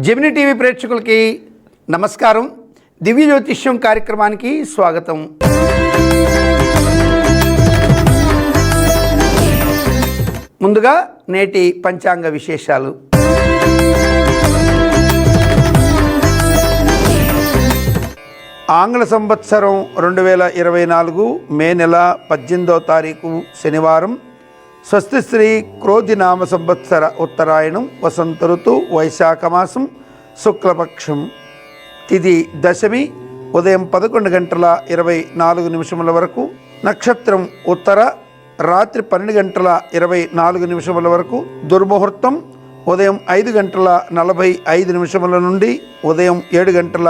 Gemini TV ప్రేక్షకులకి నమస్కారం. దివ్య జ్యోతిష్యం కార్యక్రమానికి స్వాగతం. ముందుగా నేటి పంచాంగ విశేషాలు. ఆంగ్ల సంవత్సరం 2024 మే నెల 18వ తారీఖు శనివారం. స్వస్తి శ్రీ క్రోధినామ సంవత్సర ఉత్తరాయణం వసంత ఋతువు వైశాఖ మాసం శుక్లపక్షం. తిథి దశమి ఉదయం 11 గంటల 24 నిమిషముల వరకు. నక్షత్రం ఉత్తర రాత్రి 12 గంటల 24 నిమిషముల వరకు. దుర్ముహూర్తం ఉదయం 5 గంటల 45 నిమిషముల నుండి ఉదయం 7 గంటల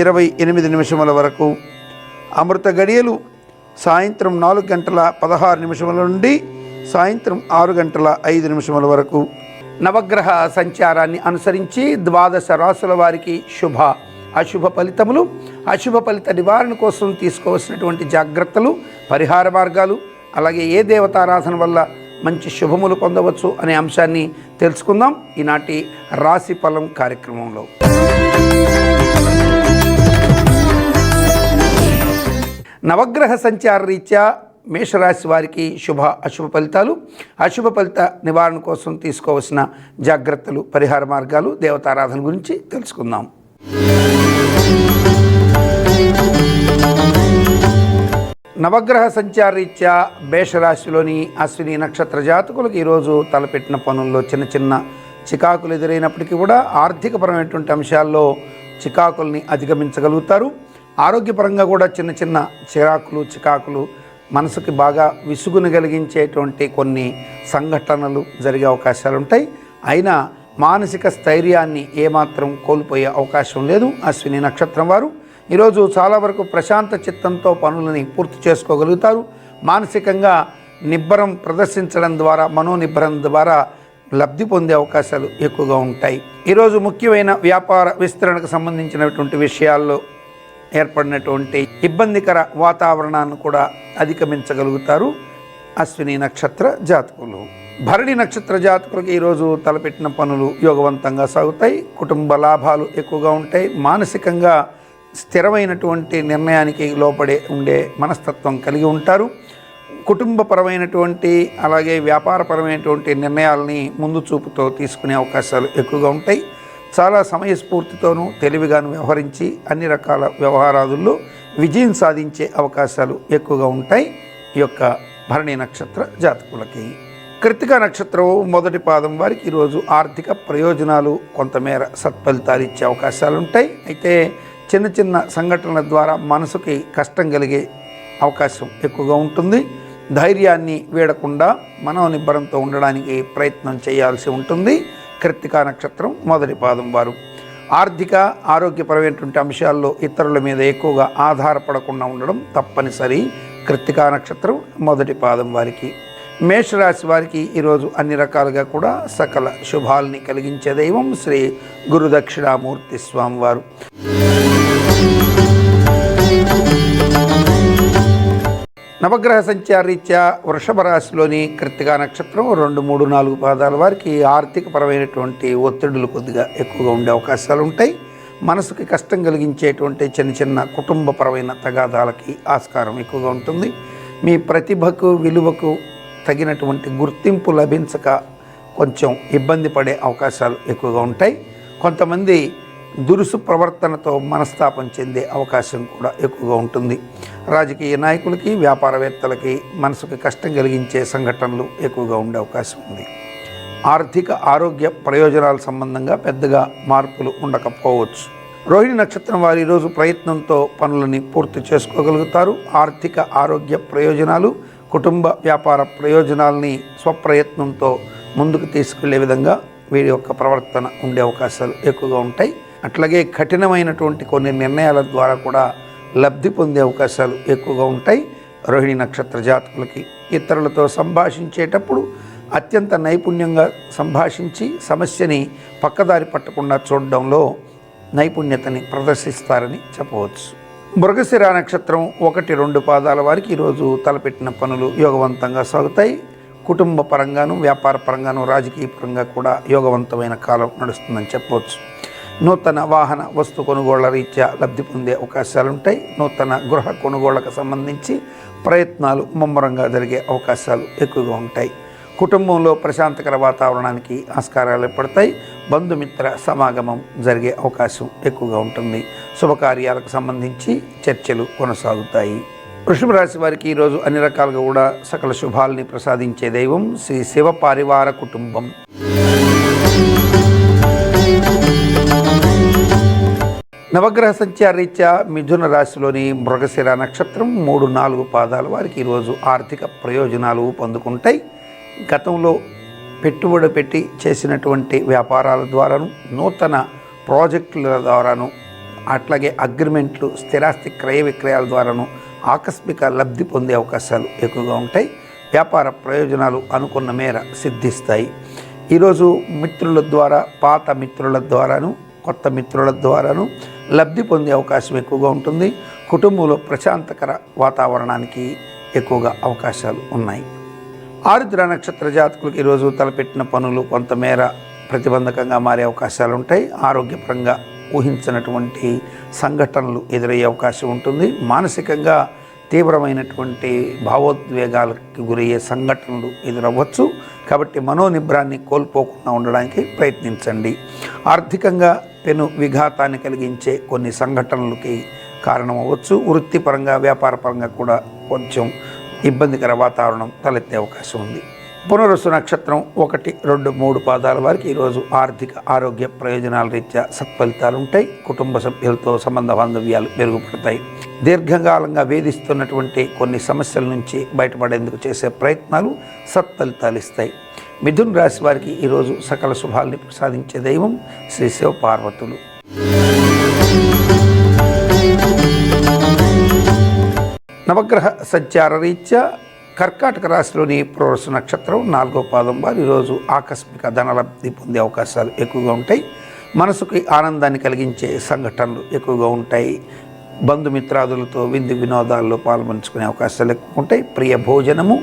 28 నిమిషముల వరకు. అమృత గడియలు సాయంత్రం 4 గంటల 16 నిమిషముల నుండి సాయంత్రం 6 గంటల 5 నిమిషముల వరకు. నవగ్రహ సంచారాన్ని అనుసరించి 12 రాసుల వారికి శుభ అశుభ ఫలితములు, అశుభ ఫలిత నివారణ కోసం తీసుకోవాల్సినటువంటి జాగ్రత్తలు, పరిహార మార్గాలు, అలాగే ఏ దేవతారాధన వల్ల మంచి శుభములు పొందవచ్చు అనే అంశాన్ని తెలుసుకుందాం ఈనాటి రాశి ఫలం కార్యక్రమంలో. నవగ్రహ సంచార రీత్యా మేషరాశి వారికి శుభ అశుభ ఫలితాలు, అశుభ ఫలిత నివారణ కోసం తీసుకోవాల్సిన జాగ్రత్తలు, పరిహార మార్గాలు, దేవతారాధన గురించి తెలుసుకుందాం. నవగ్రహ సంచార రీత్యా మేషరాశిలోని అశ్విని నక్షత్ర జాతకులకు ఈరోజు తలపెట్టిన పనుల్లో చిన్న చిన్న చికాకులు ఎదురైనప్పటికీ కూడా ఆర్థికపరమైనటువంటి అంశాల్లో చికాకుల్ని అధిగమించగలుగుతారు. ఆరోగ్యపరంగా కూడా చిన్న చిన్న చికాకులు మనసుకి బాగా విసుగును కలిగించేటువంటి కొన్ని సంఘటనలు జరిగే అవకాశాలు ఉంటాయి. అయినా మానసిక స్థైర్యాన్ని ఏమాత్రం కోల్పోయే అవకాశం లేదు. అశ్విని నక్షత్రం వారు ఈరోజు చాలా వరకు ప్రశాంత చిత్తంతో పనులని పూర్తి చేసుకోగలుగుతారు. మానసికంగా నిబ్బరం ప్రదర్శించడం ద్వారా, మనోనిబ్బరం ద్వారా లబ్ధి పొందే అవకాశాలు ఎక్కువగా ఉంటాయి. ఈరోజు ముఖ్యమైన వ్యాపార విస్తరణకు సంబంధించినటువంటి విషయాల్లో ఏర్పడినటువంటి ఇబ్బందికర వాతావరణాన్ని కూడా అధిగమించగలుగుతారు అశ్విని నక్షత్ర జాతకులు. భరణి నక్షత్ర జాతకులకు ఈరోజు తలపెట్టిన పనులు యోగవంతంగా సాగుతాయి. కుటుంబ లాభాలు ఎక్కువగా ఉంటాయి. మానసికంగా స్థిరమైనటువంటి నిర్ణయానికి లోపడే ఉండే మనస్తత్వం కలిగి ఉంటారు. కుటుంబపరమైనటువంటి అలాగే వ్యాపారపరమైనటువంటి నిర్ణయాలని ముందు చూపుతో తీసుకునే అవకాశాలు ఎక్కువగా ఉంటాయి. చాలా సమయస్ఫూర్తితోనూ తెలివిగాను వ్యవహరించి అన్ని రకాల వ్యవహారాదుల్లో విజయం సాధించే అవకాశాలు ఎక్కువగా ఉంటాయి ఈ యొక్క భరణి నక్షత్ర జాతకులకి. కృత్తిక నక్షత్రం మొదటి పాదం వారికి ఈరోజు ఆర్థిక ప్రయోజనాలు, కొంతమేర సత్ఫలితాలు ఇచ్చే అవకాశాలు ఉంటాయి. అయితే చిన్న చిన్న సంఘటనల ద్వారా మనసుకి కష్టం కలిగే అవకాశం ఎక్కువగా ఉంటుంది. ధైర్యాన్ని వీడకుండా మనోనిబ్బరంతో ఉండడానికి ప్రయత్నం చేయాల్సి ఉంటుంది కృత్తిక నక్షత్రం మొదటి పాదం వారు. ఆర్థిక ఆరోగ్యపరమైనటువంటి అంశాల్లో ఇతరుల మీద ఎక్కువగా ఆధారపడకుండా ఉండడం తప్పనిసరి కృత్తిక నక్షత్రం మొదటి పాదం వారికి. మేషరాశి వారికి ఈరోజు అన్ని రకాలుగా కూడా సకల శుభాల్ని కలిగించే దైవం శ్రీ గురు దక్షిణామూర్తి స్వామివారు. నవగ్రహ సంచార రీత్యా వృషభ రాశిలోని కృత్తిక నక్షత్రం 2, 3, 4 పాదాల వారికి ఆర్థికపరమైనటువంటి ఒత్తిడులు కొద్దిగా ఎక్కువగా ఉండే అవకాశాలు ఉంటాయి. మనసుకి కష్టం కలిగించేటువంటి చిన్న చిన్న కుటుంబపరమైన తగాదాలకి ఆస్కారం ఎక్కువగా ఉంటుంది. మీ ప్రతిభకు విలువకు తగినటువంటి గుర్తింపు లభించక కొంచెం ఇబ్బంది పడే అవకాశాలు ఎక్కువగా ఉంటాయి. కొంతమంది దురుసు ప్రవర్తనతో మనస్తాపం చెందే అవకాశం కూడా ఎక్కువగా ఉంటుంది. రాజకీయ నాయకులకి, వ్యాపారవేత్తలకి మనసుకు కష్టం కలిగించే సంఘటనలు ఎక్కువగా ఉండే అవకాశం ఉంది. ఆర్థిక ఆరోగ్య ప్రయోజనాల సంబంధంగా పెద్దగా మార్పులు ఉండకపోవచ్చు. రోహిణి నక్షత్రం వారి ఈరోజు ప్రయత్నంతో పనులని పూర్తి చేసుకోగలుగుతారు. ఆర్థిక ఆరోగ్య ప్రయోజనాలు, కుటుంబ వ్యాపార ప్రయోజనాలని స్వప్రయత్నంతో ముందుకు తీసుకెళ్లే విధంగా వీరి యొక్క ప్రవర్తన ఉండే అవకాశాలు ఎక్కువగా ఉంటాయి. అట్లాగే కఠినమైనటువంటి కొన్ని నిర్ణయాల ద్వారా కూడా లబ్ధి పొందే అవకాశాలు ఎక్కువగా ఉంటాయి రోహిణి నక్షత్ర జాతకులకి. ఇతరులతో సంభాషించేటప్పుడు అత్యంత నైపుణ్యంగా సంభాషించి సమస్యని పక్కదారి పట్టకుండా చూడడంలో నైపుణ్యతని ప్రదర్శిస్తారని చెప్పవచ్చు. మృగశిర నక్షత్రం 1, 2 పాదాల వారికి ఈరోజు తలపెట్టిన పనులు యోగవంతంగా సాగుతాయి. కుటుంబ పరంగాను, వ్యాపార పరంగాను, రాజకీయ పరంగా కూడా యోగవంతమైన కాలం నడుస్తుందని చెప్పవచ్చు. నూతన వాహన వస్తు కొనుగోళ్ల రీత్యా లబ్ధి పొందే అవకాశాలు ఉంటాయి. నూతన గృహ కొనుగోళ్లకు సంబంధించి ప్రయత్నాలు ముమ్మరంగా జరిగే అవకాశాలు ఎక్కువగా ఉంటాయి. కుటుంబంలో ప్రశాంతకర వాతావరణానికి ఆస్కారాలు ఏర్పడతాయి. బంధుమిత్ర సమాగమం జరిగే అవకాశం ఎక్కువగా ఉంటుంది. శుభకార్యాలకు సంబంధించి చర్చలు కొనసాగుతాయి. వృషభ రాశి వారికి ఈరోజు అన్ని రకాలుగా కూడా సకల శుభాలని ప్రసాదించే దైవం శ్రీ శివ పరివార కుటుంబం. నవగ్రహ సంచారీత్యా మిథున రాశిలోని మృగశిర నక్షత్రం 3-4 పాదాల వారికి ఈరోజు ఆర్థిక ప్రయోజనాలు పొందుకుంటాయి. గతంలో పెట్టుబడి పెట్టి చేసినటువంటి వ్యాపారాల ద్వారాను, నూతన ప్రాజెక్టుల ద్వారాను, అట్లాగే అగ్రిమెంట్లు, స్థిరాస్తి క్రయ విక్రయాల ద్వారాను ఆకస్మిక లబ్ధి పొందే అవకాశాలు ఎక్కువగా ఉంటాయి. వ్యాపార ప్రయోజనాలు అనుకున్న మేర సిద్ధిస్తాయి. ఈరోజు మిత్రుల ద్వారా, పాత మిత్రుల ద్వారాను, కొత్త మిత్రుల ద్వారాను లబ్ధి పొందే అవకాశం ఎక్కువగా ఉంటుంది. కుటుంబంలో ప్రశాంతకర వాతావరణానికి ఎక్కువగా అవకాశాలు ఉన్నాయి. ఆరుద్ర నక్షత్ర జాతకులకు ఈరోజు తలపెట్టిన పనులు కొంతమేర ప్రతిబంధకంగా మారే అవకాశాలు ఉంటాయి. ఆరోగ్యపరంగా ఊహించినటువంటి సంఘటనలు ఎదురయ్యే అవకాశం ఉంటుంది. మానసికంగా తీవ్రమైనటువంటి భావోద్వేగాలకు గురయ్యే సంఘటనలు ఎదురవ్వచ్చు. కాబట్టి మనోనిబ్రాన్ని కోల్పోకుండా ఉండడానికి ప్రయత్నించండి. ఆర్థికంగా పెను విఘాతాన్ని కలిగించే కొన్ని సంఘటనలకి కారణమవ్వచ్చు. వృత్తిపరంగా, వ్యాపారపరంగా కూడా కొంచెం ఇబ్బందికర వాతావరణం తలెత్తే అవకాశం ఉంది. పునరుసు నక్షత్రం 1, 2, 3 పాదాల వారికి ఈరోజు ఆర్థిక ఆరోగ్య ప్రయోజనాల రీత్యా సత్ఫలితాలు ఉంటాయి. కుటుంబ సభ్యులతో సంబంధ బాంధవ్యాలు మెరుగుపడతాయి. దీర్ఘకాలంగా వేధిస్తున్నటువంటి కొన్ని సమస్యల నుంచి బయటపడేందుకు చేసే ప్రయత్నాలు సత్ఫలితాలు ఇస్తాయి. మిథున రాశి వారికి ఈరోజు సకల శుభాల్ని ప్రసాదించే దైవం శ్రీ శివ పార్వతులు. నవగ్రహ సంచార రీత్యా కర్కాటక రాశిలోని పునరుసు నక్షత్రం 4వ పాదం వారు ఈరోజు ఆకస్మిక ధనలబ్ధి పొందే అవకాశాలు ఎక్కువగా ఉంటాయి. మనసుకి ఆనందాన్ని కలిగించే సంఘటనలు ఎక్కువగా ఉంటాయి. బంధుమిత్రాదులతో విందు వినోదాల్లో పాల్పంచుకునే అవకాశాలు ఎక్కువ ఉంటాయి. ప్రియ భోజనము,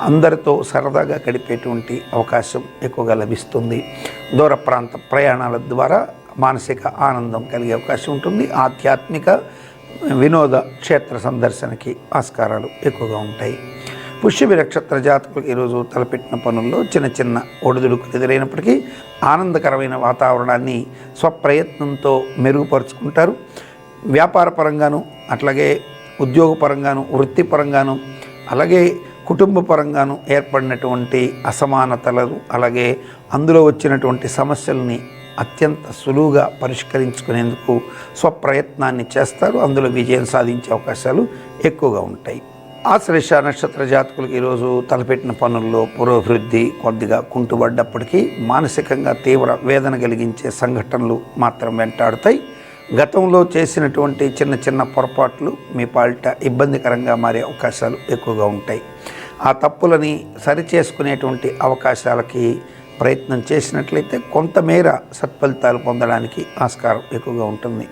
అందరితో సరదాగా గడిపేటువంటి అవకాశం ఎక్కువగా లభిస్తుంది. దూర ప్రాంత ప్రయాణాల ద్వారా మానసిక ఆనందం కలిగే అవకాశం ఉంటుంది. ఆధ్యాత్మిక వినోద క్షేత్ర సందర్శనకి ఆస్కారాలు ఎక్కువగా ఉంటాయి. పుష్యమి నక్షత్ర జాతకులకు ఈరోజు తలపెట్టిన పనుల్లో చిన్న చిన్న ఒడిదుడుకులు ఎదురైనప్పటికీ ఆనందకరమైన వాతావరణాన్ని స్వప్రయత్నంతో మెరుగుపరుచుకుంటారు. వ్యాపార పరంగాను, అట్లాగే ఉద్యోగపరంగాను, వృత్తిపరంగాను, అలాగే కుటుంబ పరంగాను ఏర్పడినటువంటి అసమానతలను, అలాగే అందులో వచ్చినటువంటి సమస్యల్ని అత్యంత సులువుగా పరిష్కరించుకునేందుకు స్వప్రయత్నాన్ని చేస్తారు. అందులో విజయం సాధించే అవకాశాలు ఎక్కువగా ఉంటాయి. ఆశ్లేష నక్షత్ర జాతకులకు ఈరోజు తలపెట్టిన పనుల్లో పురోభివృద్ధి కొద్దిగా కుంటుపడ్డప్పటికీ మానసికంగా తీవ్ర వేదన కలిగించే సంఘటనలు మాత్రం వెంటాడుతాయి. గతంలో చేసినటువంటి చిన్న చిన్న పొరపాట్లు మీ పాలిట ఇబ్బందికరంగా మారే అవకాశాలు ఎక్కువగా ఉంటాయి. ఆ తప్పులని సరిచేసుకునేటువంటి అవకాశాలకి ప్రయత్నం చేసినట్లయితే కొంతమేర సత్ఫలితాలు పొందడానికి ఆస్కారం ఎక్కువగా ఉంటుంది.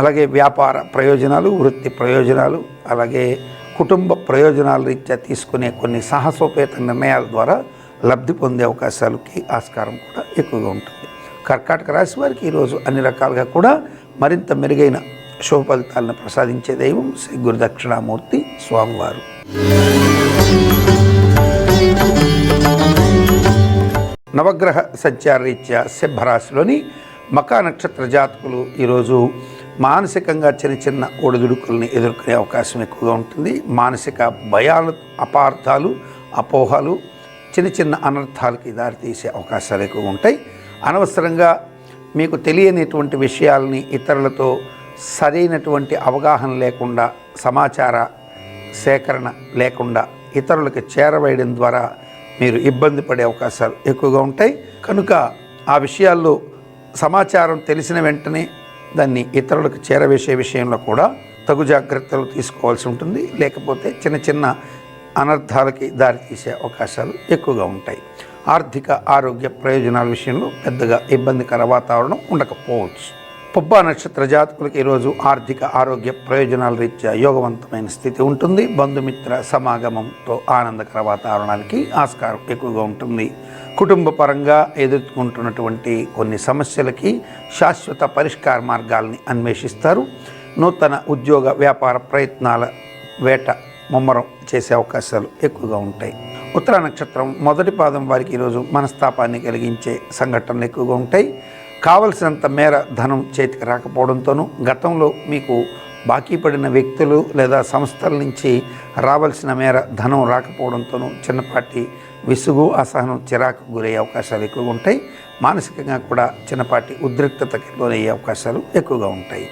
అలాగే వ్యాపార ప్రయోజనాలు, వృత్తి ప్రయోజనాలు, అలాగే కుటుంబ ప్రయోజనాల రీత్యా తీసుకునే కొన్ని సాహసోపేత నిర్ణయాల ద్వారా లబ్ధి పొందే అవకాశాలకి ఆస్కారం కూడా ఎక్కువగా ఉంటుంది. కర్కాటక రాశి వారికి ఈరోజు అన్ని రకాలుగా కూడా మరింత మెరుగైన శుభ ఫలితాలను ప్రసాదించే దైవం శ్రీ గురుదక్షిణామూర్తి స్వామివారు. నవగ్రహ సంచార రీత్యా సింహరాశిలోని మకా నక్షత్ర జాతకులు ఈరోజు మానసికంగా చిన్న చిన్న ఒడిదుడుకుల్ని ఎదుర్కొనే అవకాశం ఎక్కువగా ఉంటుంది. మానసిక భయాలు, అపార్థాలు, అపోహలు, చిన్న చిన్న అనర్థాలకి దారితీసే అవకాశాలు ఎక్కువగా ఉంటాయి. అనవసరంగా మీకు తెలియనిటువంటి విషయాలని ఇతరులతో సరైనటువంటి అవగాహన లేకుండా, సమాచార సేకరణ లేకుండా ఇతరులకు చేరవేయడం ద్వారా మీరు ఇబ్బంది పడే అవకాశాలు ఎక్కువగా ఉంటాయి. కనుక ఆ విషయాల్లో సమాచారం తెలిసిన వెంటనే దాన్ని ఇతరులకు చేరవేసే విషయంలో కూడా తగు జాగ్రత్తలు తీసుకోవాల్సి ఉంటుంది. లేకపోతే చిన్న చిన్న అనర్థాలకి దారితీసే అవకాశాలు ఎక్కువగా ఉంటాయి. ఆర్థిక ఆరోగ్య ప్రయోజనాల విషయంలో పెద్దగా ఇబ్బందికర వాతావరణం ఉండకపోవచ్చు. పుబ్బా నక్షత్ర జాతకులకు ఈరోజు ఆర్థిక ఆరోగ్య ప్రయోజనాల రీత్యా యోగవంతమైన స్థితి ఉంటుంది. బంధుమిత్ర సమాగమంతో ఆనందకర వాతావరణానికి ఆస్కారం ఎక్కువగా ఉంటుంది. కుటుంబ పరంగా ఎదుర్కొంటున్నటువంటి కొన్ని సమస్యలకి శాశ్వత పరిష్కార మార్గాల్ని అన్వేషిస్తారు. నూతన ఉద్యోగ వ్యాపార ప్రయత్నాల వేట ముమ్మరం చేసే అవకాశాలు ఎక్కువగా ఉంటాయి. ఉత్తర నక్షత్రం మొదటి పాదం వారికి ఈరోజు మనస్తాపాన్ని కలిగించే సంఘటనలు ఎక్కువగా ఉంటాయి. కావలసినంత మేర ధనం చేతికి రాకపోవడంతోనూ, గతంలో మీకు బాకీ పడిన వ్యక్తులు లేదా సంస్థల నుంచి రావాల్సిన మేర ధనం రాకపోవడంతోనూ చిన్నపాటి విసుగు, అసహనం, చిరాకు గురయ్యే అవకాశాలు ఎక్కువగా ఉంటాయి. మానసికంగా కూడా చిన్నపాటి ఉద్రిక్తతకి లోనయ్యే అవకాశాలు ఎక్కువగా ఉంటాయి.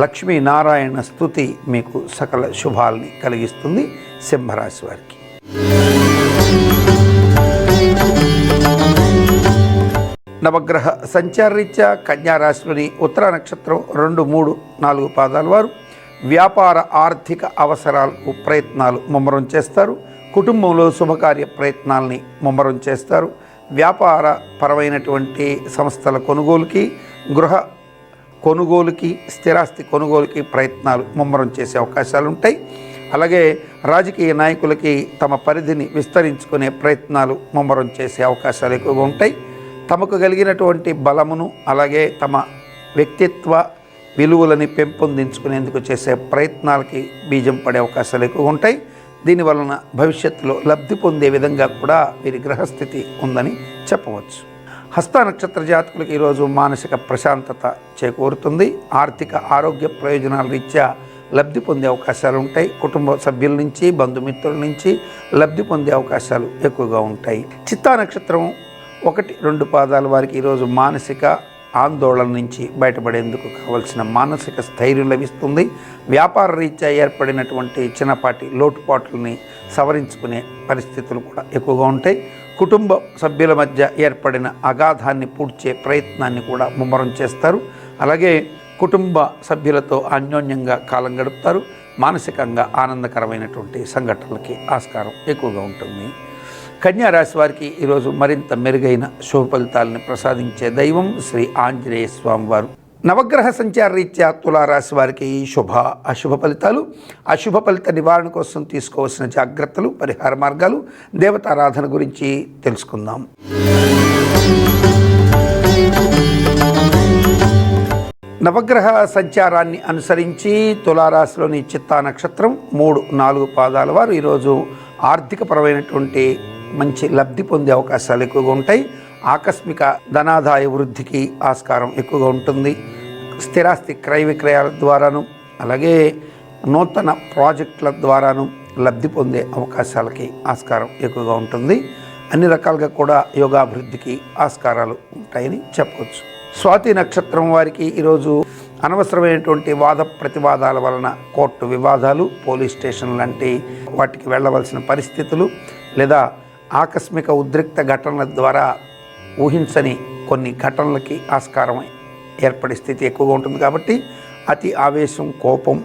లక్ష్మీనారాయణ స్తుతి మీకు సకల శుభాల్ని కలిగిస్తుంది. సింహరాశి వారికి నవగ్రహ సంచారరీత్యా కన్యారాశిలోని ఉత్తర నక్షత్రం 2, 3, 4 పాదాల వారు వ్యాపార ఆర్థిక అవసరాలకు ప్రయత్నాలు ముమ్మరం చేస్తారు. కుటుంబంలో శుభకార్య ప్రయత్నాల్ని ముమ్మరం చేస్తారు. వ్యాపార పరమైనటువంటి సంస్థల కొనుగోలుకి, గృహ కొనుగోలుకి, స్థిరాస్తి కొనుగోలుకి ప్రయత్నాలు ముమ్మరం చేసే అవకాశాలు ఉంటాయి. అలాగే రాజకీయ నాయకులకి తమ పరిధిని విస్తరించుకునే ప్రయత్నాలు ముమ్మరం చేసే అవకాశాలు ఎక్కువగా ఉంటాయి. తమకు కలిగినటువంటి బలమును, అలాగే తమ వ్యక్తిత్వ విలువలని పెంపొందించుకునేందుకు చేసే ప్రయత్నాలకి బీజం పడే అవకాశాలు ఎక్కువగా ఉంటాయి. దీనివలన భవిష్యత్తులో లబ్ధి పొందే విధంగా కూడా వీరి గ్రహస్థితి ఉందని చెప్పవచ్చు. హస్త నక్షత్ర జాతకులకు ఈరోజు మానసిక ప్రశాంతత చేకూరుతుంది. ఆర్థిక ఆరోగ్య ప్రయోజనాల రీత్యా లబ్ధి పొందే అవకాశాలు ఉంటాయి. కుటుంబ సభ్యుల నుంచి, బంధుమిత్రుల నుంచి లబ్ధి పొందే అవకాశాలు ఎక్కువగా ఉంటాయి. చిత్తా నక్షత్రం 1, 2 పాదాల వారికి ఈరోజు మానసిక ఆందోళన నుంచి బయటపడేందుకు కావలసిన మానసిక స్థైర్యం లభిస్తుంది. వ్యాపార రీత్యా ఏర్పడినటువంటి చిన్నపాటి లోటుపాట్లని సవరించుకునే పరిస్థితులు కూడా ఎక్కువగా ఉంటాయి. కుటుంబ సభ్యుల మధ్య ఏర్పడిన అగాధాన్ని పూడ్చే ప్రయత్నాన్ని కూడా ముమ్మరం చేస్తారు. అలాగే కుటుంబ సభ్యులతో అన్యోన్యంగా కాలం గడుపుతారు. మానసికంగా ఆనందకరమైనటువంటి సంఘటనలకి ఆస్కారం ఎక్కువగా ఉంటుంది. కన్యా రాశి వారికి ఈరోజు మరింత మెరుగైన శుభ ఫలితాలను ప్రసాదించే దైవం శ్రీ ఆంజనేయ స్వామి వారు. నవగ్రహ సంచార రీత్యా తులారాశి వారికి శుభ అశుభ ఫలితాలు. అశుభ ఫలిత నివారణ కోసం తీసుకోవాల్సిన జాగ్రత్తలు, పరిహార మార్గాలు, దేవతారాధన గురించి తెలుసుకుందాం. నవగ్రహ సంచారాన్ని అనుసరించి తులారాశిలోని చిత్తా నక్షత్రం 3, 4 పాదాల వారు ఈరోజు ఆర్థికపరమైనటువంటి మంచి లబ్ధి పొందే అవకాశాలు ఎక్కువగా ఉంటాయి. ఆకస్మిక ధనాదాయ వృద్ధికి ఆస్కారం ఎక్కువగా ఉంటుంది. స్థిరాస్తి క్రయ విక్రయాల ద్వారాను, అలాగే నూతన ప్రాజెక్టుల ద్వారాను లబ్ధి పొందే అవకాశాలకి ఆస్కారం ఎక్కువగా ఉంటుంది. అన్ని రకాలుగా కూడా యోగాభివృద్ధికి ఆస్కారాలు ఉంటాయని చెప్పవచ్చు. స్వాతి నక్షత్రం వారికి ఈరోజు అనవసరమైనటువంటి వాద ప్రతివాదాల వలన కోర్టు వివాదాలు, పోలీస్ స్టేషన్ లాంటి వాటికి వెళ్ళవలసిన పరిస్థితులు, లేదా ఆకస్మిక ఉద్రిక్త ఘటనల ద్వారా ఊహించని కొన్ని ఘటనలకి ఆస్కారం ఏర్పడే స్థితి ఎక్కువగా ఉంటుంది. కాబట్టి అతి ఆవేశం, కోపం,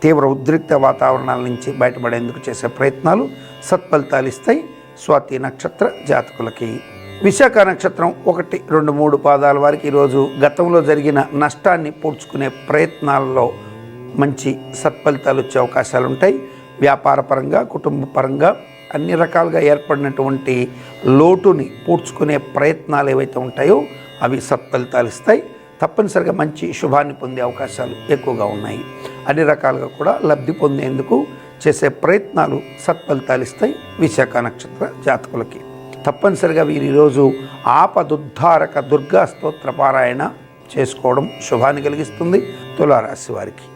తీవ్ర ఉద్రిక్త వాతావరణాల నుంచి బయటపడేందుకు చేసే ప్రయత్నాలు సత్ఫలితాలు ఇస్తాయి. స్వాతి నక్షత్ర జాతకులకి. విశాఖ నక్షత్రం 1, 2, 3 పాదాల వారికి ఈరోజు గతంలో జరిగిన నష్టాన్ని పూడ్చుకునే ప్రయత్నాల్లో మంచి సత్ఫలితాలు వచ్చే అవకాశాలు ఉంటాయి. వ్యాపార పరంగా, కుటుంబ పరంగా అన్ని రకాలుగా ఏర్పడినటువంటి లోటుని పూడ్చుకునే ప్రయత్నాలు ఏవైతే ఉంటాయో అవి సత్ఫలితాలు ఇస్తాయి. తప్పనిసరిగా మంచి శుభాన్ని పొందే అవకాశాలు ఎక్కువగా ఉన్నాయి. అన్ని రకాలుగా కూడా లబ్ధి పొందేందుకు చేసే ప్రయత్నాలు సత్ఫలితాలు ఇస్తాయి. విశాఖ నక్షత్ర జాతకులకి తప్పనిసరిగా వీరు ఈరోజు ఆపదుద్ధారక దుర్గా స్తోత్ర పారాయణ చేసుకోవడం శుభాన్ని కలిగిస్తుంది. తులారాశి వారికి.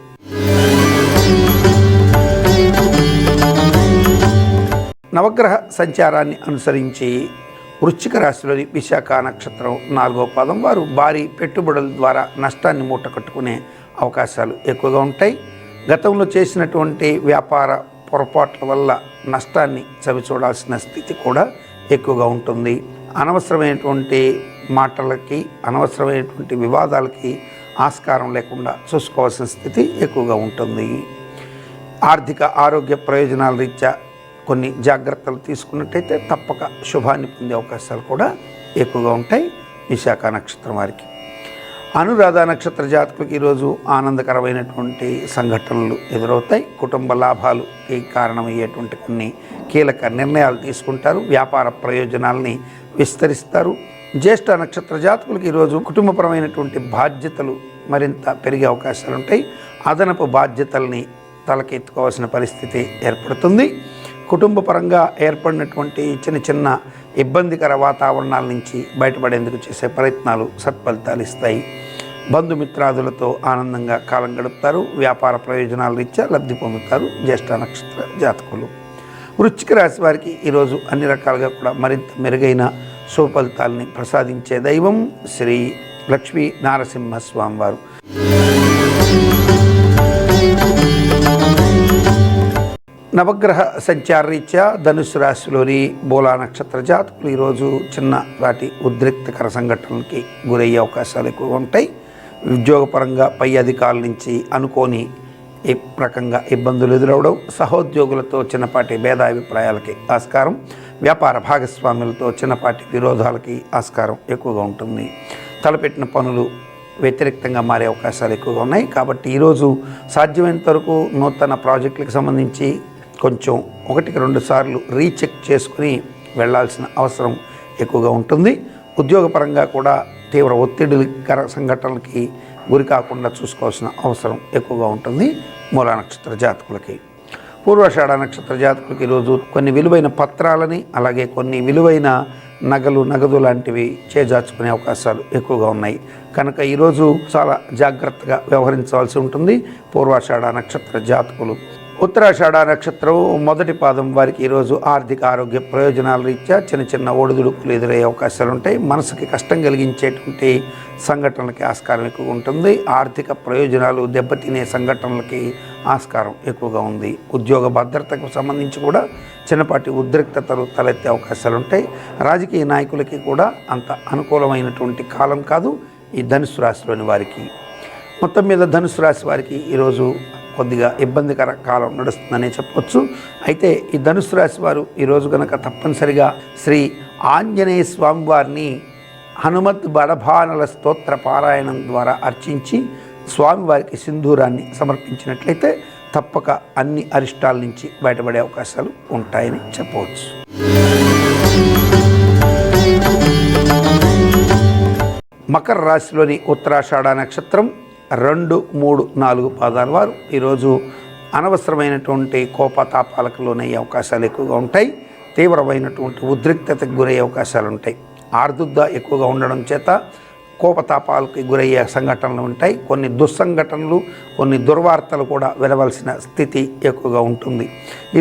నవగ్రహ సంచారాన్ని అనుసరించి వృశ్చిక రాశిలోని విశాఖ నక్షత్రం 4వ పాదం వారు భారీ పెట్టుబడుల ద్వారా నష్టాన్ని మూటకట్టుకునే అవకాశాలు ఎక్కువగా ఉంటాయి. గతంలో చేసినటువంటి వ్యాపార పొరపాట్ల వల్ల నష్టాన్ని చవిచూడాల్సిన స్థితి కూడా ఎక్కువగా ఉంటుంది. అనవసరమైనటువంటి మాటలకి, అనవసరమైనటువంటి వివాదాలకి ఆస్కారం లేకుండా చూసుకోవాల్సిన స్థితి ఎక్కువగా ఉంటుంది. ఆర్థిక ఆరోగ్య ప్రయోజనాల రీత్యా కొన్ని జాగ్రత్తలు తీసుకున్నట్టయితే తప్పక శుభాన్ని పొందే అవకాశాలు కూడా ఎక్కువగా ఉంటాయి విశాఖ నక్షత్రం వారికి. అనురాధ నక్షత్ర జాతకులకు ఈరోజు ఆనందకరమైనటువంటి సంఘటనలు ఎదురవుతాయి. కుటుంబ లాభాలుకి కారణమయ్యేటువంటి కొన్ని కీలక నిర్ణయాలు తీసుకుంటారు. వ్యాపార ప్రయోజనాల్ని విస్తరిస్తారు. జ్యేష్ఠ నక్షత్ర జాతకులకు ఈరోజు కుటుంబపరమైనటువంటి బాధ్యతలు మరింత పెరిగే అవకాశాలు ఉంటాయి. అదనపు బాధ్యతల్ని తలకెత్తుకోవాల్సిన పరిస్థితి ఏర్పడుతుంది. కుటుంబ పరంగా ఏర్పడినటువంటి చిన్న చిన్న ఇబ్బందికర వాతావరణాల నుంచి బయటపడేందుకు చేసే ప్రయత్నాలు సత్ఫలితాలు ఇస్తాయి. బంధుమిత్రాదులతో ఆనందంగా కాలం గడుపుతారు. వ్యాపార ప్రయోజనాల రీత్యా లబ్ధి పొందుతారు జ్యేష్ఠ నక్షత్ర జాతకులు. వృశ్చిక రాశి వారికి ఈరోజు అన్ని రకాలుగా కూడా మరింత మెరుగైన శుభఫలితాలని ప్రసాదించే దైవం శ్రీ లక్ష్మీ నారసింహస్వామి వారు. నవగ్రహ సంచారరీత్యా ధనుసు రాశిలోని మూలా నక్షత్ర జాతకులు ఈరోజు చిన్నపాటి ఉద్రిక్తకర సంఘటనలకి గురయ్యే అవకాశాలు ఎక్కువగా ఉంటాయి. ఉద్యోగపరంగా పై అధికారుల నుంచి అనుకోని ఈ రకంగా ఇబ్బందులు ఎదురవడం, సహోద్యోగులతో చిన్నపాటి భేదాభిప్రాయాలకి ఆస్కారం, వ్యాపార భాగస్వాములతో చిన్నపాటి విరోధాలకి ఆస్కారం ఎక్కువగా ఉంటుంది. తలపెట్టిన పనులు వ్యతిరేక్తంగా మారే అవకాశాలు ఎక్కువగా ఉన్నాయి. కాబట్టి ఈరోజు సాధ్యమైనంత వరకు నూతన ప్రాజెక్టులకు సంబంధించి కొంచెం 1-2 సార్లు రీచెక్ చేసుకుని వెళ్లాల్సిన అవసరం ఎక్కువగా ఉంటుంది. ఉద్యోగపరంగా కూడా తీవ్ర ఒత్తిడికర సంఘటనలకి గురి కాకుండా చూసుకోవాల్సిన అవసరం ఎక్కువగా ఉంటుంది మూలా నక్షత్ర జాతకులకి. పూర్వాషాఢ నక్షత్ర జాతకులకి ఈరోజు కొన్ని విలువైన పత్రాలని, అలాగే కొన్ని విలువైన నగదు లాంటివి చేజార్చుకునే అవకాశాలు ఎక్కువగా ఉన్నాయి. కనుక ఈరోజు చాలా జాగ్రత్తగా వ్యవహరించవలసి ఉంటుంది పూర్వాషాఢ నక్షత్ర జాతకులు. ఉత్తరాషాఢ నక్షత్రం మొదటి పాదం వారికి ఈరోజు ఆర్థిక ఆరోగ్య ప్రయోజనాల రీత్యా చిన్న చిన్న ఒడిదుడుకులు ఎదురయ్యే అవకాశాలు ఉంటాయి. మనసుకి కష్టం కలిగించేటువంటి సంఘటనలకి ఆస్కారం ఎక్కువగా ఉంటుంది. ఆర్థిక ప్రయోజనాలు దెబ్బతినే సంఘటనలకి ఆస్కారం ఎక్కువగా ఉంది. ఉద్యోగ భద్రతకు సంబంధించి కూడా చిన్నపాటి ఉద్రిక్తతలు తలెత్తే అవకాశాలు ఉంటాయి. రాజకీయ నాయకులకి కూడా అంత అనుకూలమైనటువంటి కాలం కాదు ఈ ధనుసు రాశిలోని వారికి. మొత్తం మీద ధనుసు రాశి వారికి ఈరోజు కొద్దిగా ఇబ్బందికర కాలం నడుస్తుందనే చెప్పవచ్చు. అయితే ఈ ధనుసు రాశి వారు ఈరోజు కనుక తప్పనిసరిగా శ్రీ ఆంజనేయ స్వామి వారిని హనుమత్ బడభానల స్తోత్ర పారాయణం ద్వారా అర్చించి స్వామివారికి సింధూరాన్ని సమర్పించినట్లయితే తప్పక అన్ని అరిష్టాల నుంచి బయటపడే అవకాశాలు ఉంటాయని చెప్పవచ్చు. మకర రాశిలోని ఉత్తరాషాఢ నక్షత్రం 2, 3, 4 పాదాల వారు ఈరోజు అనవసరమైనటువంటి కోపతాపాలకు లోనయ్యే అవకాశాలు ఎక్కువగా ఉంటాయి. తీవ్రమైనటువంటి ఉద్రిక్తతకు గురయ్యే అవకాశాలు ఉంటాయి. ఆర్దుద్ద ఎక్కువగా ఉండడం చేత కోపతాపాలకి గురయ్యే సంఘటనలు ఉంటాయి. కొన్ని దుస్సంఘటనలు, కొన్ని దుర్వార్తలు కూడా వినవలసిన స్థితి ఎక్కువగా ఉంటుంది.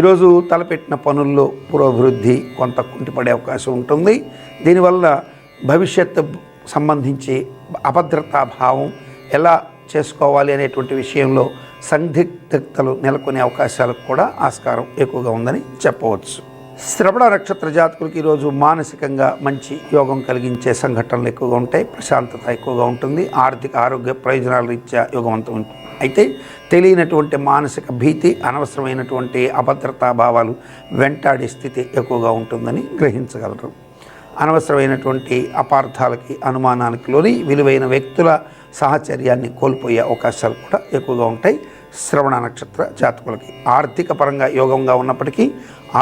ఈరోజు తలపెట్టిన పనుల్లో పురోభివృద్ధి కొంత కుంటిపడే అవకాశం ఉంటుంది. దీనివల్ల భవిష్యత్తు సంబంధించి అభద్రతా భావం ఎలా చేసుకోవాలి అనేటువంటి విషయంలో సందిగ్ధతలు నెలకొనే అవకాశాలకు కూడా ఆస్కారం ఎక్కువగా ఉందని చెప్పవచ్చు. శ్రవణ నక్షత్ర జాతకులకి ఈరోజు మానసికంగా మంచి యోగం కలిగించే సంఘటనలు ఎక్కువగా ఉంటాయి. ప్రశాంతత ఎక్కువగా ఉంటుంది. ఆర్థిక ఆరోగ్య ప్రయోజనాల రీత్యా యోగవంతం ఉంటుంది. అయితే తెలియనటువంటి మానసిక భీతి, అనవసరమైనటువంటి అభద్రతా భావాలు వెంటాడే స్థితి ఎక్కువగా ఉంటుందని గ్రహించగలరు. అనవసరమైనటువంటి అపార్థాలకి, అనుమానానికి లోని విలువైన వ్యక్తుల సాహచర్యాన్ని కోల్పోయే అవకాశాలు కూడా ఎక్కువగా ఉంటాయి శ్రవణ నక్షత్ర జాతకులకి. ఆర్థిక పరంగా యోగంగా ఉన్నప్పటికీ,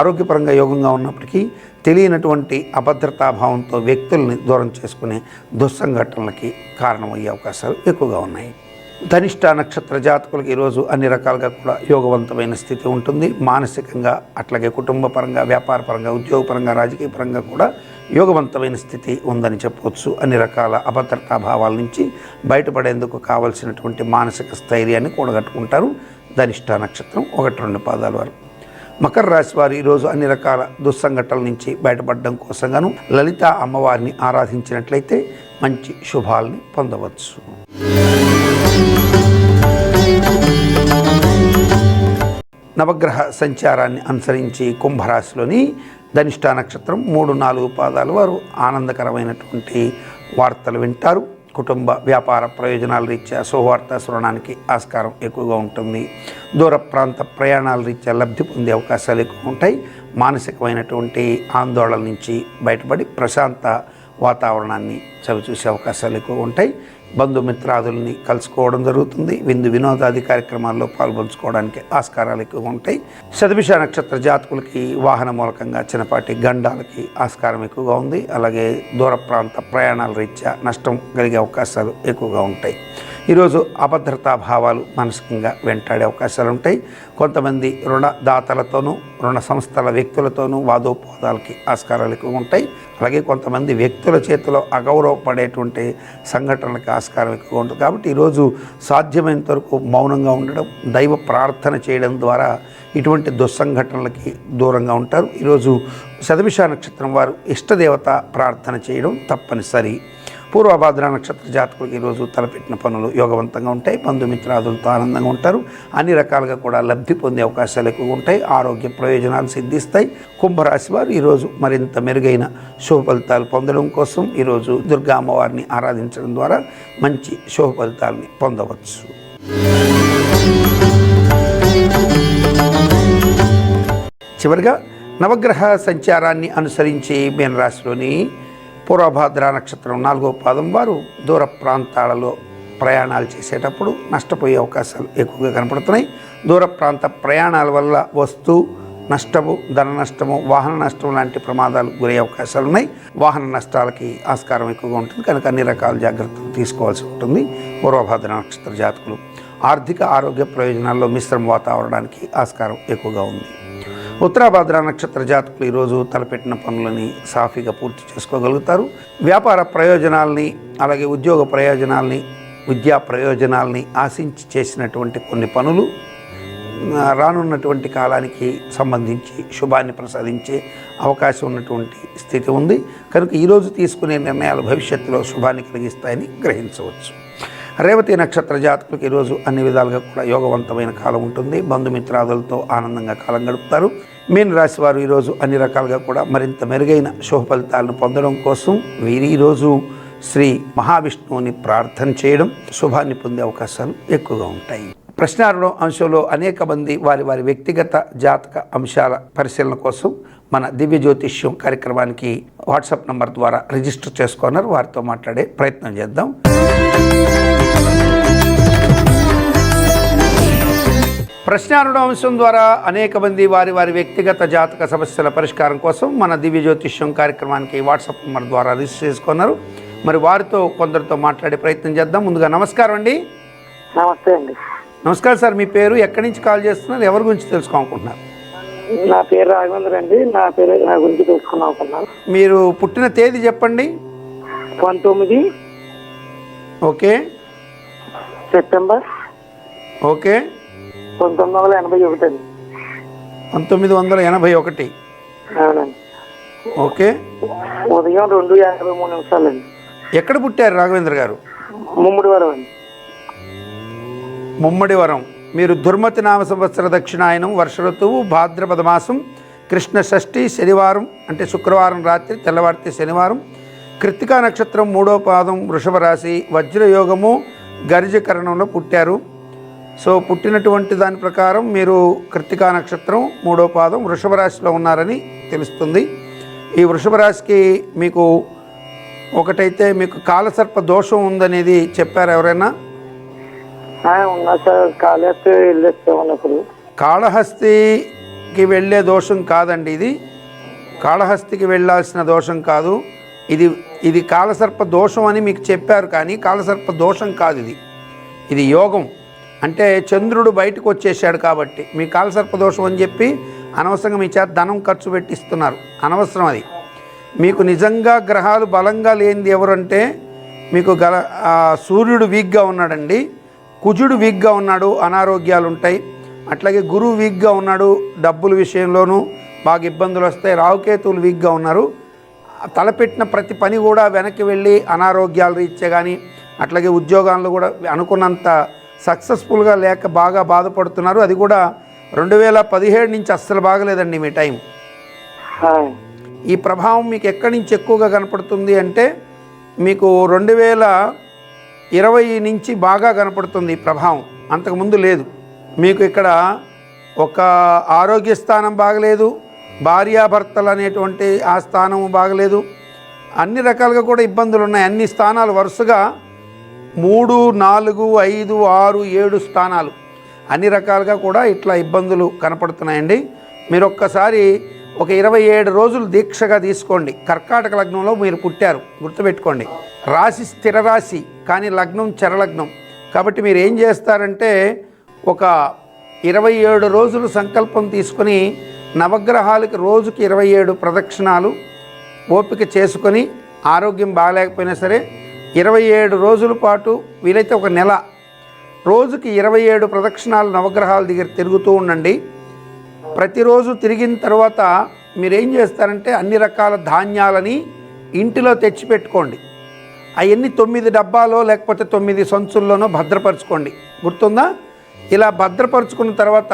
ఆరోగ్యపరంగా యోగంగా ఉన్నప్పటికీ తెలియనటువంటి అభద్రతాభావంతో వ్యక్తుల్ని దూరం చేసుకునే దుస్సంఘటనలకి కారణమయ్యే అవకాశాలు ఎక్కువగా ఉన్నాయి. ధనిష్ట నక్షత్ర జాతకులకు ఈరోజు అన్ని రకాలుగా కూడా యోగవంతమైన స్థితి ఉంటుంది. మానసికంగా, అట్లాగే కుటుంబ పరంగా, వ్యాపార పరంగా, ఉద్యోగపరంగా, రాజకీయ పరంగా కూడా యోగవంతమైన స్థితి ఉందని చెప్పవచ్చు. అన్ని రకాల అభద్రతా భావాల నుంచి బయటపడేందుకు కావలసినటువంటి మానసిక స్థైర్యాన్ని కూడగట్టుకుంటారు ధనిష్ట నక్షత్రం 1-2 పాదాల వారు. మకర రాశి వారు ఈరోజు అన్ని రకాల దుస్సంఘటనల నుంచి బయటపడడం కోసంగాను లలిత అమ్మవారిని ఆరాధించినట్లయితే మంచి శుభాల్ని పొందవచ్చు. నవగ్రహ సంచారాన్ని అనుసరించి కుంభరాశిలోని ధనిష్ట నక్షత్రం 3-4 పాదాల వారు ఆనందకరమైనటువంటి వార్తలు వింటారు. కుటుంబ వ్యాపార ప్రయోజనాల రీత్యా శుభవార్త శ్రవణానికి ఆస్కారం ఎక్కువగా ఉంటుంది. దూర ప్రాంత ప్రయాణాల రీత్యా లబ్ధి పొందే అవకాశాలు ఎక్కువ ఉంటాయి. మానసికమైనటువంటి ఆందోళన నుంచి బయటపడి ప్రశాంత వాతావరణాన్ని చవిచూసే అవకాశాలు ఎక్కువ ఉంటాయి. బంధుమిత్రాదుల్ని కలుసుకోవడం జరుగుతుంది. విందు వినోదాది కార్యక్రమాల్లో పాల్పంచుకోవడానికి ఆస్కారాలు ఎక్కువగా ఉంటాయి. శతభిష నక్షత్ర జాతకులకి వాహన మూలకంగా చిన్నపాటి గండాలకి ఆస్కారం ఎక్కువగా ఉంది. అలాగే దూర ప్రాంత ప్రయాణాల రీత్యా నష్టం కలిగే అవకాశాలు ఎక్కువగా ఉంటాయి. ఈరోజు అభద్రతా భావాలు మానసికంగా వెంటాడే అవకాశాలు ఉంటాయి. కొంతమంది రుణదాతలతోనూ రుణ సంస్థల వ్యక్తులతోనూ వాదోపవాదాలకి ఆస్కారాలు ఎక్కువగా ఉంటాయి. అలాగే కొంతమంది వ్యక్తుల చేతిలో అగౌరవపడేటువంటి సంఘటనలకు ఆస్కారం ఎక్కువగా ఉంటుంది. కాబట్టి ఈరోజు సాధ్యమైనంత వరకు మౌనంగా ఉండడం, దైవ ప్రార్థన చేయడం ద్వారా ఇటువంటి దుస్సంఘటనలకి దూరంగా ఉంటారు. ఈరోజు శతభిష నక్షత్రం వారు ఇష్టదేవత ప్రార్థన చేయడం తప్పనిసరి. పూర్వభాద్ర నక్షత్ర జాతకులకు ఈరోజు తలపెట్టిన పనులు యోగవంతంగా ఉంటాయి. బంధుమిత్రాదులతో ఆనందంగా ఉంటారు. అన్ని రకాలుగా కూడా లబ్ధి పొందే అవకాశాలు ఎక్కువగా ఉంటాయి. ఆరోగ్య ప్రయోజనాలు సిద్ధిస్తాయి. కుంభరాశి వారు ఈరోజు మరింత మెరుగైన శుభ ఫలితాలు పొందడం కోసం ఈరోజు దుర్గా అమ్మవారిని ఆరాధించడం ద్వారా మంచి శుభ ఫలితాలని పొందవచ్చు. చివరిగా నవగ్రహ సంచారాన్ని అనుసరించి మీనరాశిలోని పూర్వభాద్ర నక్షత్రం 4వ పాదం వారు దూర ప్రాంతాలలో ప్రయాణాలు చేసేటప్పుడు నష్టపోయే అవకాశాలు ఎక్కువగా కనపడుతున్నాయి. దూర ప్రాంత ప్రయాణాల వల్ల వస్తు నష్టము, ధన నష్టము, వాహన నష్టం లాంటి ప్రమాదాలు గురయ్యే అవకాశాలు ఉన్నాయి. వాహన నష్టాలకి ఆస్కారం ఎక్కువగా ఉంటుంది కనుక అన్ని రకాల జాగ్రత్తలు తీసుకోవాల్సి ఉంటుంది. పూర్వభాద్ర నక్షత్ర జాతకులు ఆర్థిక ఆరోగ్య ప్రయోజనాల్లో మిశ్రమ వాతావరణానికి ఆస్కారం ఎక్కువగా ఉంది. ఉత్తరాభాద్ర నక్షత్ర జాతకులు ఈరోజు తలపెట్టిన పనులని సాఫీగా పూర్తి చేసుకోగలుగుతారు. వ్యాపార ప్రయోజనాల్ని, అలాగే ఉద్యోగ ప్రయోజనాల్ని, విద్యా ప్రయోజనాల్ని ఆశించి చేసినటువంటి కొన్ని పనులు రానున్నటువంటి కాలానికి సంబంధించి శుభాన్ని ప్రసాదించే అవకాశం ఉన్నటువంటి స్థితి ఉంది. కనుక ఈరోజు తీసుకునే నిర్ణయాలు భవిష్యత్తులో శుభాన్ని కలిగిస్తాయని గ్రహించవచ్చు. రేవతి నక్షత్ర జాతకులకు ఈరోజు అన్ని విధాలుగా కూడా యోగవంతమైన కాలం ఉంటుంది. బంధుమిత్రాదులతో ఆనందంగా కాలం గడుపుతారు. మీన రాశి వారు ఈరోజు అన్ని రకాలుగా కూడా మరింత మెరుగైన శుభ ఫలితాలను పొందడం కోసం వీరు ఈరోజు శ్రీ మహావిష్ణువుని ప్రార్థన చేయడం శుభాన్ని పొందే అవకాశాలు ఎక్కువగా ఉంటాయి. ప్రశ్నారుణం అంశంలో అనేక మంది వారి వారి వ్యక్తిగత జాతక అంశాల పరిశీలన కోసం మన దివ్య జ్యోతిష్యం కార్యక్రమానికి వాట్సాప్ నంబర్ ద్వారా రిజిస్టర్ చేసుకున్నారు. వారితో మాట్లాడే ప్రయత్నం చేద్దాం. ప్రశ్నారుణ అంశం ద్వారా అనేక మంది వారి వారి వ్యక్తిగత జాతక సమస్యల పరిష్కారం కోసం మన దివ్య జ్యోతిష్యం కార్యక్రమానికి వాట్సాప్ నంబర్ ద్వారా రిజిస్టర్ చేసుకున్నారు. మరి వారితో కొందరితో మాట్లాడే ప్రయత్నం చేద్దాం. ముందుగా నమస్కారం అండి. నమస్తే అండి. నమస్కారం సార్. మీ పేరు, ఎక్కడి నుంచి కాల్ చేస్తున్నారు, ఎవరి గురించి తెలుసుకోవాలనుకుంటున్నారు? నా పేరు రాఘవేంద్ర అండి. నా గురించి తెలుసుకున్నాను. మీరు పుట్టిన తేదీ చెప్పండి. 19 ఓకే సెప్టెంబర్ ఓకే 1981 అండి. 1981. అవునండి. ఓకే. ఉదయం 2:53 అండి. ఎక్కడ పుట్టారు రాఘవేంద్ర గారు? ముమ్మడివరం అండి. ముమ్మడివరం. మీరు దుర్మతి నామ సంవత్సర దక్షిణాయనం, వర్ష ఋతువు, భాద్రపద మాసం, కృష్ణ షష్ఠి, శనివారం అంటే శుక్రవారం రాత్రి, తెల్లవారితే శనివారం, కృత్తికా నక్షత్రం 3వ పాదం, వృషభ రాశి, వజ్రయోగము, గర్జకరణంలో పుట్టారు. సో పుట్టినటువంటి దాని ప్రకారం మీరు కృత్తికా నక్షత్రం 3వ పాదం వృషభ రాశిలో ఉన్నారని తెలుస్తుంది. ఈ వృషభ రాశికి మీకు ఒకటైతే మీకు కాలసర్ప దోషం ఉందనేది చెప్పారు ఎవరైనా? ఉన్నా సార్. కాళహస్తి వెళ్ళేస్తామన్నప్పుడు. కాళహస్తికి వెళ్ళే దోషం కాదండి ఇది. కాళహస్తికి వెళ్ళాల్సిన దోషం కాదు ఇది కాలసర్ప దోషం అని మీకు చెప్పారు, కానీ కాలసర్ప దోషం కాదు ఇది. ఇది యోగం. అంటే చంద్రుడు బయటకు వచ్చేసాడు కాబట్టి మీ కాలసర్ప దోషం అని చెప్పి అనవసరంగా మీ చేత ధనం ఖర్చు పెట్టిస్తున్నారు. అనవసరం అది. మీకు నిజంగా గ్రహాలు బలంగా లేనిది ఎవరంటే మీకు సూర్యుడు వీక్గా ఉన్నాడండి, కుజుడు వీక్గా ఉన్నాడు, అనారోగ్యాలు ఉంటాయి. అట్లాగే గురువు వీక్గా ఉన్నాడు, డబ్బుల విషయంలోనూ బాగా ఇబ్బందులు వస్తాయి. రాహుకేతువులు వీక్గా ఉన్నారు. తలపెట్టిన ప్రతి పని కూడా వెనక్కి వెళ్ళి అనారోగ్యాలు రీత్యా కానీ, అట్లాగే ఉద్యోగాల్లో కూడా అనుకున్నంత సక్సెస్ఫుల్గా లేక బాగా బాధపడుతున్నారు. అది కూడా 2017 నుంచి అస్సలు బాగలేదండి మీ టైం. ఈ ప్రభావం మీకు ఎక్కడి నుంచి ఎక్కువగా కనపడుతుంది అంటే మీకు 2020 నుంచి బాగా కనపడుతుంది ఈ ప్రభావం. అంతకుముందు లేదు. మీకు ఇక్కడ ఒక ఆరోగ్య స్థానం బాగలేదు, భార్యాభర్తలు అనేటువంటి ఆ స్థానం బాగలేదు, అన్ని రకాలుగా కూడా ఇబ్బందులు ఉన్నాయి. అన్ని స్థానాలు వరుసగా 3, 4, 5, 6, 7 స్థానాలు అన్ని రకాలుగా కూడా ఇట్లా ఇబ్బందులు కనపడుతున్నాయండి. మీరు ఒక్కసారి ఒక 27 రోజులు దీక్షగా తీసుకోండి. కర్కాటక లగ్నంలో మీరు పుట్టారు, గుర్తుపెట్టుకోండి. రాశి స్థిర రాశి, కానీ లగ్నం చరలగ్నం. కాబట్టి మీరు ఏం చేస్తారంటే ఒక 27 రోజులు సంకల్పం తీసుకొని నవగ్రహాలకి రోజుకి 27 ప్రదక్షిణాలు ఓపిక చేసుకొని, ఆరోగ్యం బాగాలేకపోయినా సరే 27 రోజుల పాటు, వీలైతే ఒక నెల రోజుకి 27 ప్రదక్షిణాలు నవగ్రహాల దగ్గర తిరుగుతూ ఉండండి. ప్రతిరోజు తిరిగిన తర్వాత మీరేం చేస్తారంటే అన్ని రకాల ధాన్యాలని ఇంటిలో తెచ్చిపెట్టుకోండి. అవన్నీ 9 డబ్బాలో లేకపోతే 9 సంచుల్లోనో భద్రపరచుకోండి. గుర్తుందా? ఇలా భద్రపరుచుకున్న తర్వాత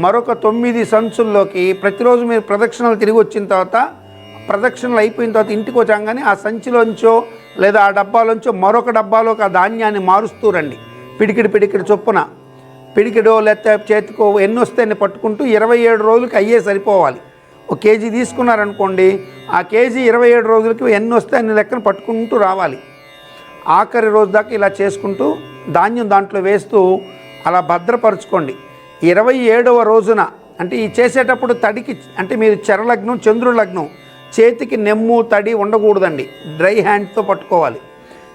మరొక 9 సంచుల్లోకి ప్రతిరోజు మీరు ప్రదక్షిణలు తిరిగి వచ్చిన తర్వాత, ప్రదక్షిణలు అయిపోయిన తర్వాత ఇంటికి వచ్చాగానే ఆ సంచిలోంచో లేదా ఆ డబ్బాలోంచో మరొక డబ్బాలోకి ఆ ధాన్యాన్ని మారుస్తూ రండి. పిడికిడి చొప్పున, పిడికిడో లేకపోతే చేతికో ఎన్ని వస్తాయని పట్టుకుంటూ 27 రోజులకి అయ్యే సరిపోవాలి. ఒక కేజీ తీసుకున్నారనుకోండి, ఆ కేజీ 27 రోజులకి ఎన్ని వస్తాయి అన్ని లెక్కన పట్టుకుంటూ రావాలి. ఆఖరి రోజు దాకా ఇలా చేసుకుంటూ ధాన్యం దాంట్లో వేస్తూ అలా భద్రపరుచుకోండి. 27వ రోజున, అంటే ఈ చేసేటప్పుడు తడికి, అంటే మీరు చరలగ్నం చంద్రుడి లగ్నం, చేతికి నెమ్ము తడి ఉండకూడదండి. డ్రై హ్యాండ్తో పట్టుకోవాలి.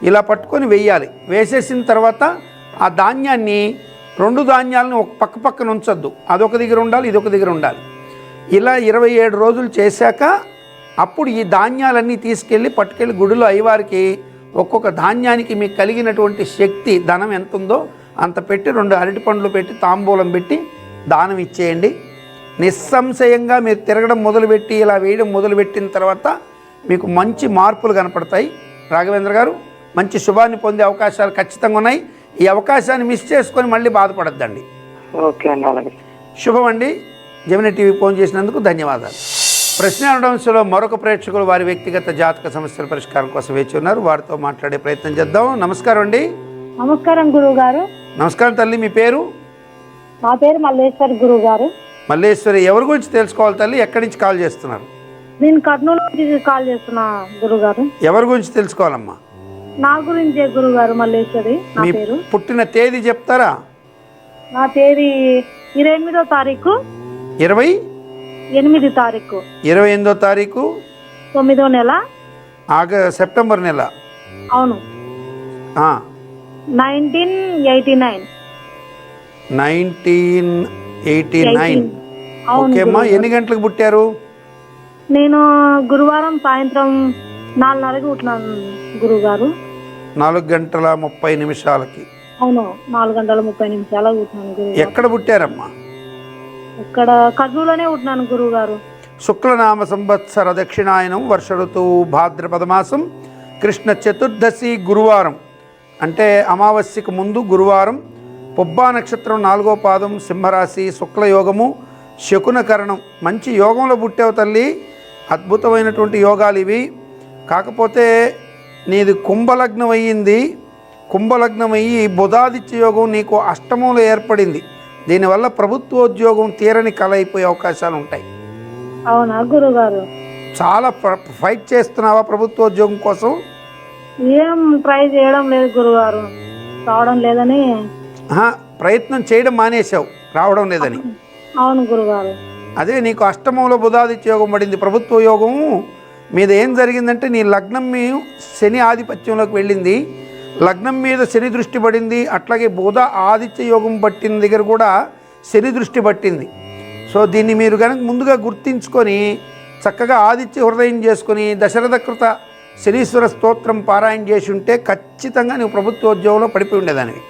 ఇలా పట్టుకొని వేయాలి. వేసేసిన తర్వాత ఆ ధాన్యాన్ని, 2 ధాన్యాలను ఒక పక్కన ఉంచొద్దు. అదొక దగ్గర ఉండాలి, ఇదొక దగ్గర ఉండాలి. ఇలా 27 రోజులు చేశాక అప్పుడు ఈ ధాన్యాలన్నీ పట్టుకెళ్ళి గుడిలో అయ్యవారికి ఒక్కొక్క ధాన్యానికి మీకు కలిగినటువంటి శక్తి, ధనం ఎంత ఉందో అంత పెట్టి 2 అరటి పండ్లు పెట్టి తాంబూలం పెట్టి దానం ఇచ్చేయండి. నిస్సంశయంగా మీరు తిరగడం మొదలుపెట్టి ఇలా వేయడం మొదలుపెట్టిన తర్వాత మీకు మంచి మార్పులు కనపడతాయి. రాఘవేంద్ర గారు, మంచి శుభాన్ని పొందే అవకాశాలు ఖచ్చితంగా ఉన్నాయి. ఈ అవకాశాన్ని మిస్ చేసుకొని మళ్ళీ బాధపడద్దండి. ఓకే అండి, అలాగే. శుభం అండి. జెమిని టీవీ ఫోన్ చేసినందుకు ధన్యవాదాలు. ప్రశ్న అనడంలో మరొక ప్రేక్షకులు వారి వ్యక్తిగత జాతక సమస్యల పరిష్కారం కోసం వేచి ఉన్నారు. వారితో మాట్లాడే ప్రయత్నం చేద్దాం. నమస్కారం అండి. నమస్కారం గురువు గారు. నమస్కారం తల్లి, మీ పేరు? నా పేరు మల్లేశ్వరి గురువు గారు. మల్లేశ్వరి, ఎవరి గురించి తెలుసుకోవాలి తల్లి? ఎక్కడి నుంచి కాల్ చేస్తున్నారు? నేను కర్నూలు నుంచి కాల్ చేస్తున్నా గురువు గారు. ఎవరి గురించి తెలుసుకోవాలమ్మా? నా గురించే గురువు గారు. మల్లేశ్వరి నా మీ పేరు. పుట్టిన తేదీ చెప్తారా? నా తేదీ 28వ తారీఖు 28వ తారీఖు 9వ నెల సెప్టెంబర్ నెల. అవును. 1989. ఓకే అమ్మా. ఎన్ని గంటలకు పుట్టారు? నేను గురువారం సాయంత్రం 4:30కి పుట్టినాను గురువు గారు. 4:30 అవును, 4:30 పుట్టినాను గురువు. ఎక్కడ పుట్టారమ్మా? ఇక్కడ కర్నూలులోనే పుట్టినాను గురువు గారు. శుక్లనామ సంవత్సర దక్షిణాయనం, వర్ష ఋతువు భాద్రపద మాసం, కృష్ణ చతుర్దశి గురువారం, అంటే అమావాస్యకు ముందు గురువారం, పుబ్బా నక్షత్రం 4వ పాదం, సింహరాశి, శుక్లయోగము, శకునకరణం. మంచి యోగంలో పుట్టావు తల్లి. అద్భుతమైనటువంటి యోగాలు ఇవి. కాకపోతే నీది కుంభలగ్నం అయ్యింది. కుంభలగ్నం అయ్యి బుధాదిత్య యోగం నీకు అష్టమంలో ఏర్పడింది. దీనివల్ల ప్రభుత్వోద్యోగం తీరని కల అయిపోయే అవకాశాలు ఉంటాయి. అవునా గురుగారు? చాలా ఫైట్ చేస్తున్నావా ప్రభుత్వోద్యోగం కోసం? ఏం ట్రై చేయడం లేదు గురుగారు, రావడం లేదని. ప్రయత్నం చేయడం మానేశావు, రావడం లేదని. అవును గురుగారు. అదే నీకు అష్టమంలో బుధాదిత్య యోగం పడింది. ప్రభుత్వ యోగం మీద ఏం జరిగిందంటే నీ లగ్నం మీద శని ఆధిపత్యంలోకి వెళ్ళింది. లగ్నం మీద శని దృష్టి పడింది. అట్లాగే బుధ ఆదిత్య యోగం పట్టిన దగ్గర కూడా శని దృష్టి పట్టింది. సో దీన్ని మీరు కనుక ముందుగా గుర్తించుకొని చక్కగా ఆదిత్య హృదయం చేసుకొని దశరథకృత శనీశ్వర స్తోత్రం పారాయణ చేసి ఉంటే ఖచ్చితంగా నువ్వు ప్రభుత్వోద్యోగంలో పడిపోయి ఉండేదానివి.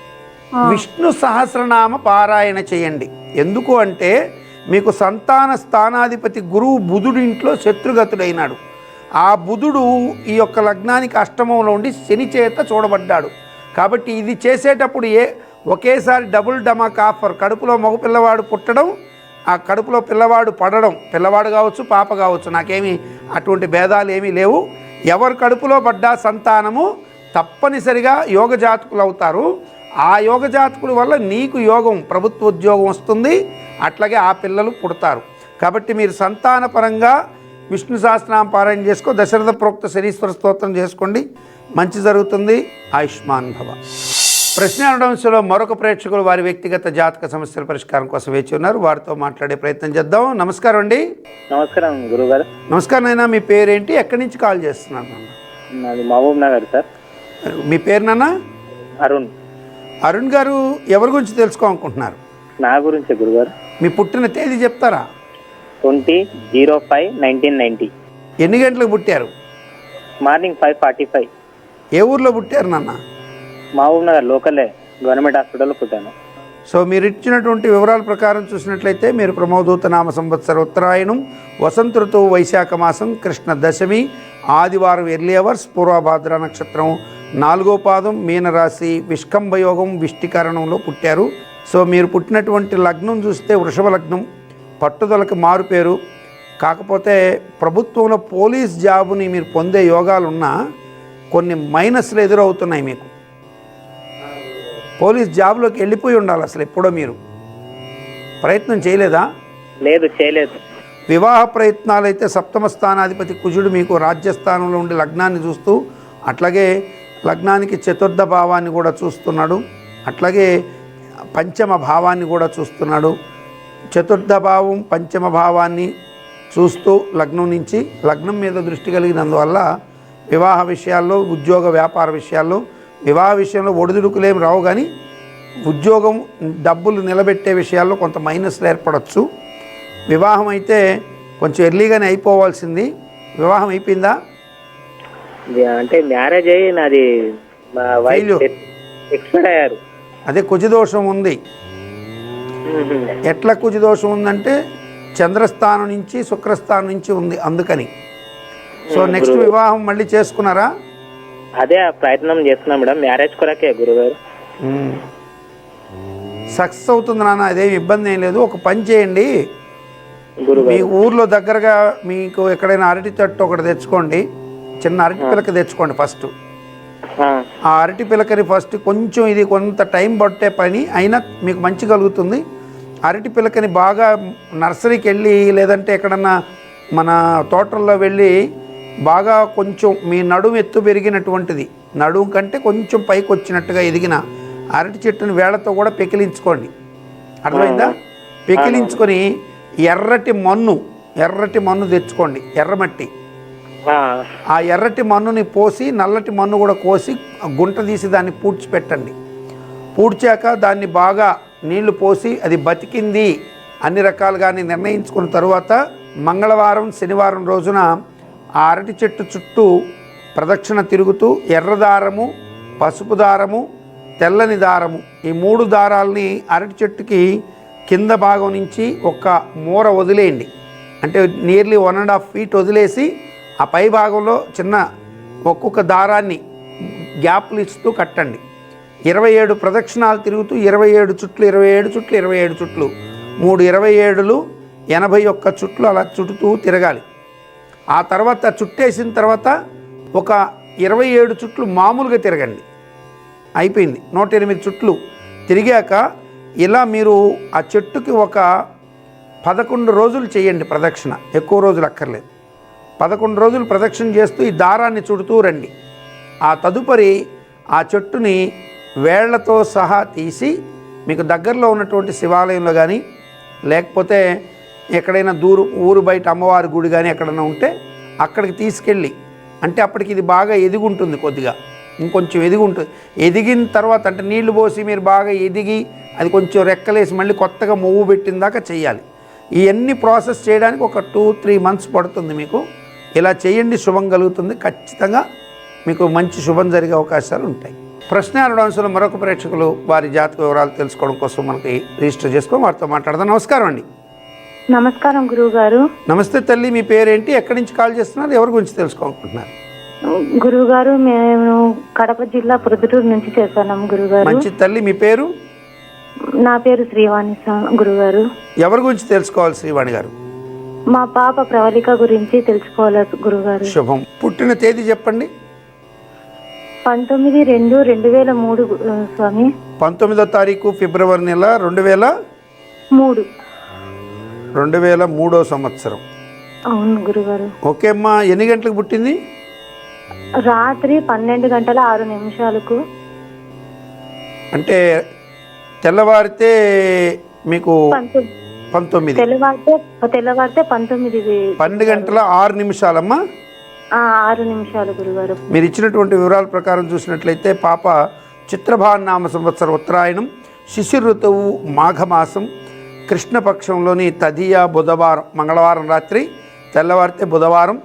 విష్ణు సహస్రనామ పారాయణ చేయండి. ఎందుకు అంటే మీకు సంతాన స్థానాధిపతి గురువు బుధుడి ఇంట్లో శత్రుగతుడైనాడు. ఆ బుధుడు ఈ యొక్క లగ్నానికి అష్టమంలో ఉండి శని చేత చూడబడ్డాడు. కాబట్టి ఇది చేసేటప్పుడు ఒకేసారి డబుల్ డమాక్ ఆఫర్. కడుపులో మగ పిల్లవాడు పుట్టడం, ఆ కడుపులో పిల్లవాడు పడడం, పిల్లవాడు కావచ్చు పాప కావచ్చు, నాకేమీ అటువంటి భేదాలు ఏమీ లేవు. ఎవరు కడుపులో పడ్డా సంతానము తప్పనిసరిగా యోగ జాతకులు అవుతారు. ఆ యోగ జాతకుల వల్ల నీకు యోగం, ప్రభుత్వ ఉద్యోగం వస్తుంది. అట్లాగే ఆ పిల్లలు పుడతారు. కాబట్టి మీరు సంతానపరంగా విష్ణు సహస్రనామ పారాయణ చేసుకో, దశరథ ప్రోక్త శనీశ్వర స్తోత్రం చేసుకోండి, మంచి జరుగుతుంది. ఆయుష్మాన్ భవ. ప్రశ్న అనడంలో మరొక ప్రేక్షకులు వారి వ్యక్తిగత జాతక సమస్యల పరిష్కారం కోసం వేచి ఉన్నారు. వారితో మాట్లాడే ప్రయత్నం చేద్దాం. నమస్కారం అండి. నమస్కారం గురుగారు. నమస్కారం నాయన, మీ పేరేంటి, ఎక్కడి నుంచి కాల్ చేస్తున్నారు నాన్న? నాది మహబూబ్ నగర్ సార్. మీ పేరు నాన్న? అరుణ్. అరుణ్ గారు ఎవరి గురించి తెలుసుకోవాలనుకుంటున్నారు? నా గురించే గురుగారు. మీ పుట్టిన తేదీ చెప్తారా? 20/05/1990. ఎన్ని గంటలకు పుట్టారు? మార్నింగ్ 5:45. ఏ ఊర్లో పుట్టారు నాన్న? మహబూబ్ నగర్ లోకలే, గవర్నమెంట్ హాస్పిటల్లో పుట్టాను. సో మీరు ఇచ్చినటువంటి వివరాల ప్రకారం చూసినట్లయితే మీరు ప్రమోదూత నామ సంవత్సర ఉత్తరాయణం, వసంత ఋతువు వైశాఖ మాసం, కృష్ణ దశమి, ఆదివారం ఎర్లీ అవర్స్, పూర్వభాద్ర నక్షత్రం 4వ పాదం, మీనరాశి, విష్కంభయోగం, విష్టికరణంలో పుట్టారు. సో మీరు పుట్టినటువంటి లగ్నం చూస్తే వృషభ లగ్నం, పట్టుదలకు మారు పేరు. కాకపోతే ప్రభుత్వంలో పోలీస్ జాబుని మీరు పొందే యోగాలున్నా కొన్ని మైనస్లు ఎదురవుతున్నాయి మీకు. పోలీస్ జాబ్లోకి వెళ్ళిపోయి ఉండాలి. అసలు ఎప్పుడో మీరు ప్రయత్నం చేయలేదా? లేదు, చేయలేదు. వివాహ ప్రయత్నాలు అయితే సప్తమ స్థానాధిపతి కుజుడు మీకు రాజ్యస్థానంలో ఉండి లగ్నాన్ని చూస్తూ, అట్లాగే లగ్నానికి చతుర్థ భావాన్ని కూడా చూస్తున్నాడు, అట్లాగే పంచమ భావాన్ని కూడా చూస్తున్నాడు. చతుర్థ భావం పంచమ భావాన్ని చూస్తూ లగ్నం నుంచి లగ్నం మీద దృష్టి కలిగినందువల్ల వివాహ విషయాల్లో, ఉద్యోగ వ్యాపార విషయాల్లో, వివాహ విషయంలో ఒడిదుడుకులేం రావు, కానీ ఉద్యోగం, డబ్బులు నిలబెట్టే విషయాల్లో కొంత మైనస్లు ఏర్పడవచ్చు. వివాహం అయితే కొంచెం ఎర్లీగానే అయిపోవాల్సింది. వివాహం అయిపోయిందా? అంటే మ్యారేజ్ అయ్యి నాది మా వైఫ్ ఎక్స్పైర్ అయ్యారు. అదే కుజదోషం ఉంది. ఎట్లా కుజదోషం ఉందంటే చంద్రస్థానం నుంచి శుక్రస్థానం నుంచి ఉంది, అందుకని. సో నెక్స్ట్ వివాహం మళ్ళీ చేసుకున్నారా? అదే ప్రయత్నం చేస్తున్నాం మేడం, మ్యారేజ్ కొరకే గురుగారు. సక్సెస్ అవుతుంది నాన్న, అదేమి ఇబ్బంది ఏం లేదు. ఒక పని చేయండి, మీ ఊర్లో దగ్గరగా మీకు ఎక్కడైనా అరటి చెట్టు ఒకటి తెచ్చుకోండి, చిన్న అరటి పిలక తెచ్చుకోండి ఫస్ట్. ఆ అరటి పిలకని ఫస్ట్ కొంచెం, ఇది కొంత టైం పట్టే పని అయినా మీకు మంచి కలుగుతుంది. అరటి పిలకని బాగా నర్సరీకి వెళ్ళి లేదంటే ఎక్కడన్నా మన తోటల్లో వెళ్ళి బాగా కొంచెం మీ నడుము ఎత్తు పెరిగినటువంటిది, నడుము కంటే కొంచెం పైకి వచ్చినట్టుగా ఎదిగిన అరటి చెట్టుని వేళ్లతో కూడా పెకిలించుకోండి. అర్థమైందా? పెకిలించుకొని ఎర్రటి మన్ను తెచ్చుకోండి, ఎర్రమట్టి. ఆ ఎర్రటి మన్నుని పోసి నల్లటి మన్ను కూడా కోసి గుంట తీసి దాన్ని పూడ్చిపెట్టండి. పూడ్చాక దాన్ని బాగా నీళ్లు పోసి అది బతికింది అన్ని రకాలుగానే నిర్ణయించుకున్న తరువాత మంగళవారం, శనివారం రోజున ఆ అరటి చెట్టు చుట్టూ ప్రదక్షిణ తిరుగుతూ ఎర్ర దారము, పసుపు దారము, తెల్లని దారము, ఈ 3 దారాలని అరటి చెట్టుకి కింద భాగం నుంచి ఒక మూర వదిలేయండి. అంటే నియర్లీ 1.5 feet వదిలేసి ఆ పై భాగంలో చిన్న ఒక్కొక్క దారాన్ని గ్యాప్లు ఇస్తూ కట్టండి. 27 ప్రదక్షిణాలు తిరుగుతూ 27 చుట్లు 27 చుట్లు 27 చుట్లు 3 27లు 81 చుట్లు అలా చుడుతూ తిరగాలి. ఆ తర్వాత చుట్టేసిన తర్వాత ఒక 27 చుట్లు మామూలుగా తిరగండి. అయిపోయింది. 108 చుట్లు తిరిగాక ఇలా మీరు ఆ చెట్టుకి ఒక 11 రోజులు చేయండి ప్రదక్షిణ, ఎక్కువ రోజులు అక్కర్లేదు. 11 రోజులు ప్రదక్షిణ చేస్తూ ఈ దారాన్ని చుడుతూ రండి. ఆ తదుపరి ఆ చెట్టుని వేళ్లతో సహా తీసి మీకు దగ్గరలో ఉన్నటువంటి శివాలయంలో కానీ లేకపోతే ఎక్కడైనా ఊరు బయట అమ్మవారి గుడి కానీ ఎక్కడైనా ఉంటే అక్కడికి తీసుకెళ్ళి, అంటే అప్పటికి ఇది బాగా ఎదిగుంటుంది, కొద్దిగా ఇంకొంచెం ఎదిగుంటుంది. ఎదిగిన తర్వాత అంటే నీళ్లు పోసి మీరు బాగా ఎదిగి అది కొంచెం రెక్కలేసి మళ్ళీ కొత్తగా మొవ్వు పెట్టిన దాకా చేయాలి. ఇవన్నీ ప్రాసెస్ చేయడానికి ఒక 2-3 months పడుతుంది మీకు. ఇలా చేయండి, శుభం కలుగుతుంది. ఖచ్చితంగా మీకు మంచి శుభం జరిగే అవకాశాలు ఉంటాయి. ప్రశ్న అడవడంలో మరొక ప్రేక్షకులు వారి జాతక వివరాలు తెలుసుకోవడం కోసం మనకి రిజిస్టర్ చేసుకొని వారితో మాట్లాడదాం. నమస్కారం అండి. నమస్కారం గురువు గారు. నమస్తే తల్లి, మీ పేరేంటి, ఎక్కడి నుంచి కాల్ చేస్తున్నారు, ఎవరి గురించి తెలుసుకోవాలనుకుంటున్నారు? గురువు గారు, మేము కడప జిల్లా ప్రొద్దుటూరు నుంచి చేస్తున్నాం గురుగారు. మంచి తల్లి, మీ పేరు? నా పేరు శ్రీవాణి గురుగారు. ఎవరి గురించి తెలుసుకోవాలి శ్రీవాణి గారు? మా పాప ప్రవళిక గురించి తెలుసుకోవాలి గురుగారు. శుభం. పుట్టిన తేదీ చెప్పండి. 19/2/2003 స్వామి. 19వ తారీఖు ఫిబ్రవరి నెల 2003 సంవత్సరం. అవును గురుగారు. ఓకే అమ్మా, ఎన్ని గంటలకు పుట్టింది? రాత్రి 12:06 అంటే తెల్లవారితే మీకు 19. తెల్లవారితే 19. 12:06 6 గురుగారు. మీరు ఇచ్చినటువంటి వివరాల ప్రకారం చూసినట్లయితే పాప చిత్రభానామ సంవత్సరం ఉత్తరాయణం, శిశిర ఋతువు మాఘమాసం, కృష్ణపక్షంలోని తదియ బుధవారం, మంగళవారం రాత్రి, తెల్లవారితే బుధవారం,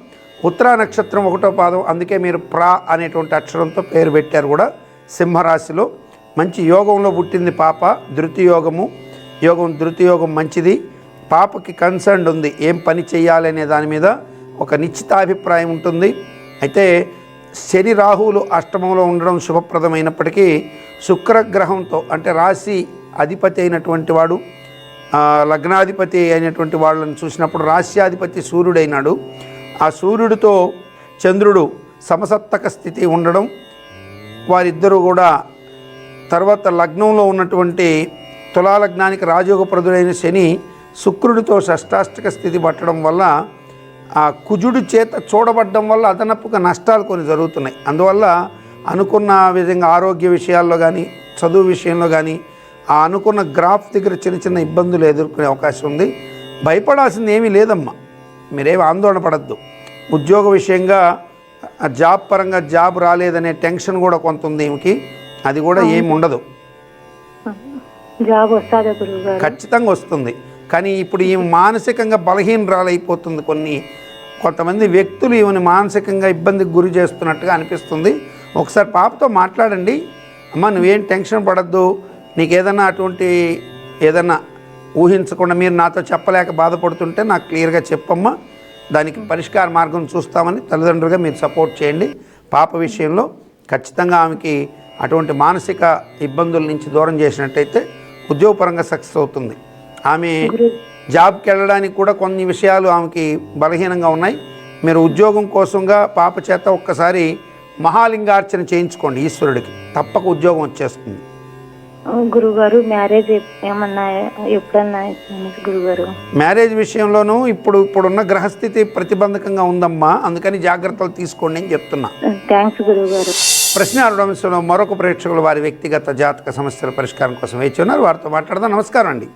ఉత్తరా నక్షత్రం 1వ పాదం. అందుకే మీరు ప్రా అనేటువంటి అక్షరంతో పేరు పెట్టారు కూడా. సింహరాశిలో మంచి యోగంలో పుట్టింది పాప. ధృతియోగము ధృతియోగం మంచిది. పాపకి కన్సర్న్ ఉంది, ఏం పని చేయాలనే దాని మీద ఒక నిశ్చితాభిప్రాయం ఉంటుంది. అయితే శని రాహువులు అష్టమంలో ఉండడం శుభప్రదమైనప్పటికీ శుక్రగ్రహంతో, అంటే రాశి అధిపతి అయినటువంటి వాడు, లగ్నాధిపతి అయినటువంటి వాళ్ళని చూసినప్పుడు రాశ్యాధిపతి సూర్యుడైనాడు. ఆ సూర్యుడితో చంద్రుడు సమసప్తక స్థితి ఉండడం, వారిద్దరూ కూడా తర్వాత లగ్నంలో ఉన్నటువంటి తులాలగ్నానికి రాజయోగప్రదుడైన శని శుక్రుడితో షష్టాష్టక స్థితి పట్టడం వల్ల ఆ కుజుడి చేత చూడబడ్డం వల్ల అదనపుగా నష్టాలు కొన్ని జరుగుతున్నాయి. అందువల్ల అనుకున్న విధంగా ఆరోగ్య విషయాల్లో కానీ, చదువు విషయంలో కానీ, ఆ అనుకున్న గ్రాఫ్ దగ్గర చిన్న చిన్న ఇబ్బందులు ఎదుర్కొనే అవకాశం ఉంది. భయపడాల్సింది ఏమీ లేదమ్మా, మీరేమి ఆందోళన పడద్దు. ఉద్యోగ విషయంగా జాబ్ పరంగా జాబ్ రాలేదనే టెన్షన్ కూడా కొంత ఉంది ఈమెకి, అది కూడా ఏమి ఉండదు. జాబ్ వస్తుందా గురుగారు? ఖచ్చితంగా వస్తుంది. కానీ ఇప్పుడు ఈమె మానసికంగా బలహీనరాలైపోతుంది. కొంతమంది వ్యక్తులు ఈమెను మానసికంగా ఇబ్బందికి గురి చేస్తున్నట్టుగా అనిపిస్తుంది. ఒకసారి పాపతో మాట్లాడండి. అమ్మ, నువ్వేం టెన్షన్ పడద్దు, నీకు ఏదన్నా ఊహించకుండా మీరు నాతో చెప్పలేక బాధపడుతుంటే నాకు క్లియర్గా చెప్పమ్మా, దానికి పరిష్కార మార్గం చూస్తామని తల్లిదండ్రులుగా మీరు సపోర్ట్ చేయండి. పాప విషయంలో ఖచ్చితంగా ఆమెకి అటువంటి మానసిక ఇబ్బందుల నుంచి దూరం చేసినట్టయితే ఉద్యోగపరంగా సక్సెస్ అవుతుంది. ఆమె జాబ్కి వెళ్ళడానికి కూడా కొన్ని విషయాలు ఆమెకి బలహీనంగా ఉన్నాయి. మీరు ఉద్యోగం కోసంగా పాప చేత ఒక్కసారి మహాలింగార్చన చేయించుకోండి ఈశ్వరుడికి, తప్పక ఉద్యోగం వచ్చేస్తుంది. గురుగారు మ్యారేజ్ ఏమన్నా ఎప్పుడన్నా గురుగారు? మ్యారేజ్ విషయంలోనూ ఇప్పుడున్న గ్రహస్థితి ప్రతిబంధకంగా ఉందమ్మా, అందుకని జాగ్రత్తలు తీసుకోండి అని చెప్తున్నా. థ్యాంక్స్ గురుగారు. ప్రశ్న అడగడంలో మరొక ప్రేక్షకులు వారి వ్యక్తిగత జాతక సమస్యల పరిష్కారం కోసం వేచి ఉన్నారు. వారితో మాట్లాడదాం. నమస్కారం అండి.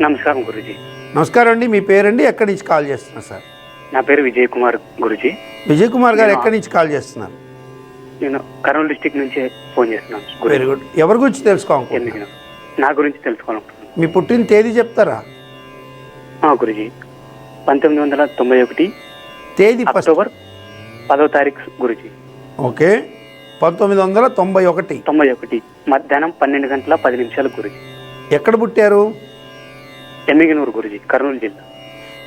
నమస్కారం గురుజీ. నమస్కారం అండి. మీ పేరండి, ఎక్కడి నుంచి కాల్ చేస్తున్నారు సార్? నా పేరు విజయ్ కుమార్ గురుజీ. విజయ్ కుమార్ గారు ఎక్కడి నుంచి కాల్ చేస్తున్నారు? నేను కర్నూలు డిస్ట్రిక్ట్ నుంచి ఫోన్ చేస్తున్నాను. Very good. ఎవరి గురించి తెలుసుకోవాలి? నా గురించి తెలుసుకోవాలనుకుంటున్నాను. మీ పుట్టిన తేదీ చెప్తారా? గురుజీ 1991 తేదీ అక్టోబర్ 10వ తారీఖు గురుజీ. ఓకే, 1991 మధ్యాహ్నం 12:10 గురుజీ. ఎక్కడ పుట్టారు? ఎమ్మిగనూరు గురుజీ, కర్నూలు జిల్లా.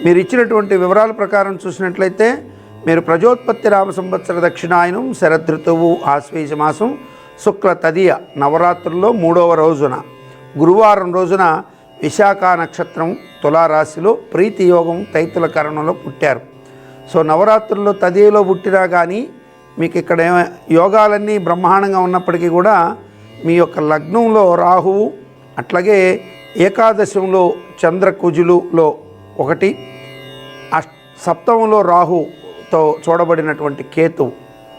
మీరు ఇచ్చినటువంటి వివరాల ప్రకారం చూసినట్లయితే మీరు ప్రజోత్పత్తి రామ సంవత్సర దక్షిణాయనం, శరదృతువు ఆశ్వేజ మాసం, శుక్ల తదియ నవరాత్రుల్లో 3వ రోజున గురువారం రోజున విశాఖ నక్షత్రం తులారాశిలో ప్రీతి యోగం తైతుల కరణంలో పుట్టారు. సో నవరాత్రుల్లో తదియలో పుట్టినా కానీ మీకు ఇక్కడ యోగాలన్నీ బ్రహ్మాండంగా ఉన్నప్పటికీ కూడా మీ యొక్క లగ్నంలో రాహువు, అట్లాగే ఏకాదశంలో చంద్రకుజులులో ఒకటి, సప్తమంలో రాహుతో చూడబడినటువంటి కేతువు,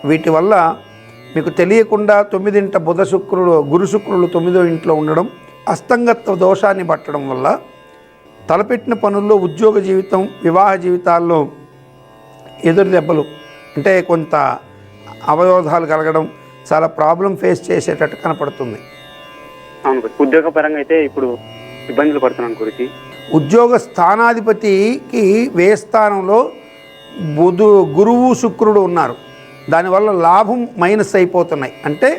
వీటి వల్ల మీకు తెలియకుండా 9వ బుధ శుక్రుడు గురు శుక్రులు 9వ ఇంట్లో ఉండడం, అస్తంగత్వ దోషాన్ని పట్టడం వల్ల తలపెట్టిన పనుల్లో ఉద్యోగ జీవితం, వివాహ జీవితాల్లో ఎదురు దెబ్బలు, అంటే కొంత అవరోధాలు కలగడం, చాలా ప్రాబ్లం ఫేస్ చేసేటట్టు కనపడుతుంది. అవును, ఉద్యోగపరంగా అయితే ఇప్పుడు ఇబ్బందులు పడుతున్నాను గురించి. ఉద్యోగ స్థానాధిపతికి వ్యయ స్థానంలో గురువు శుక్రుడు ఉన్నారు. దానివల్ల లాభం మైనస్ అయిపోతున్నాయి. అంటే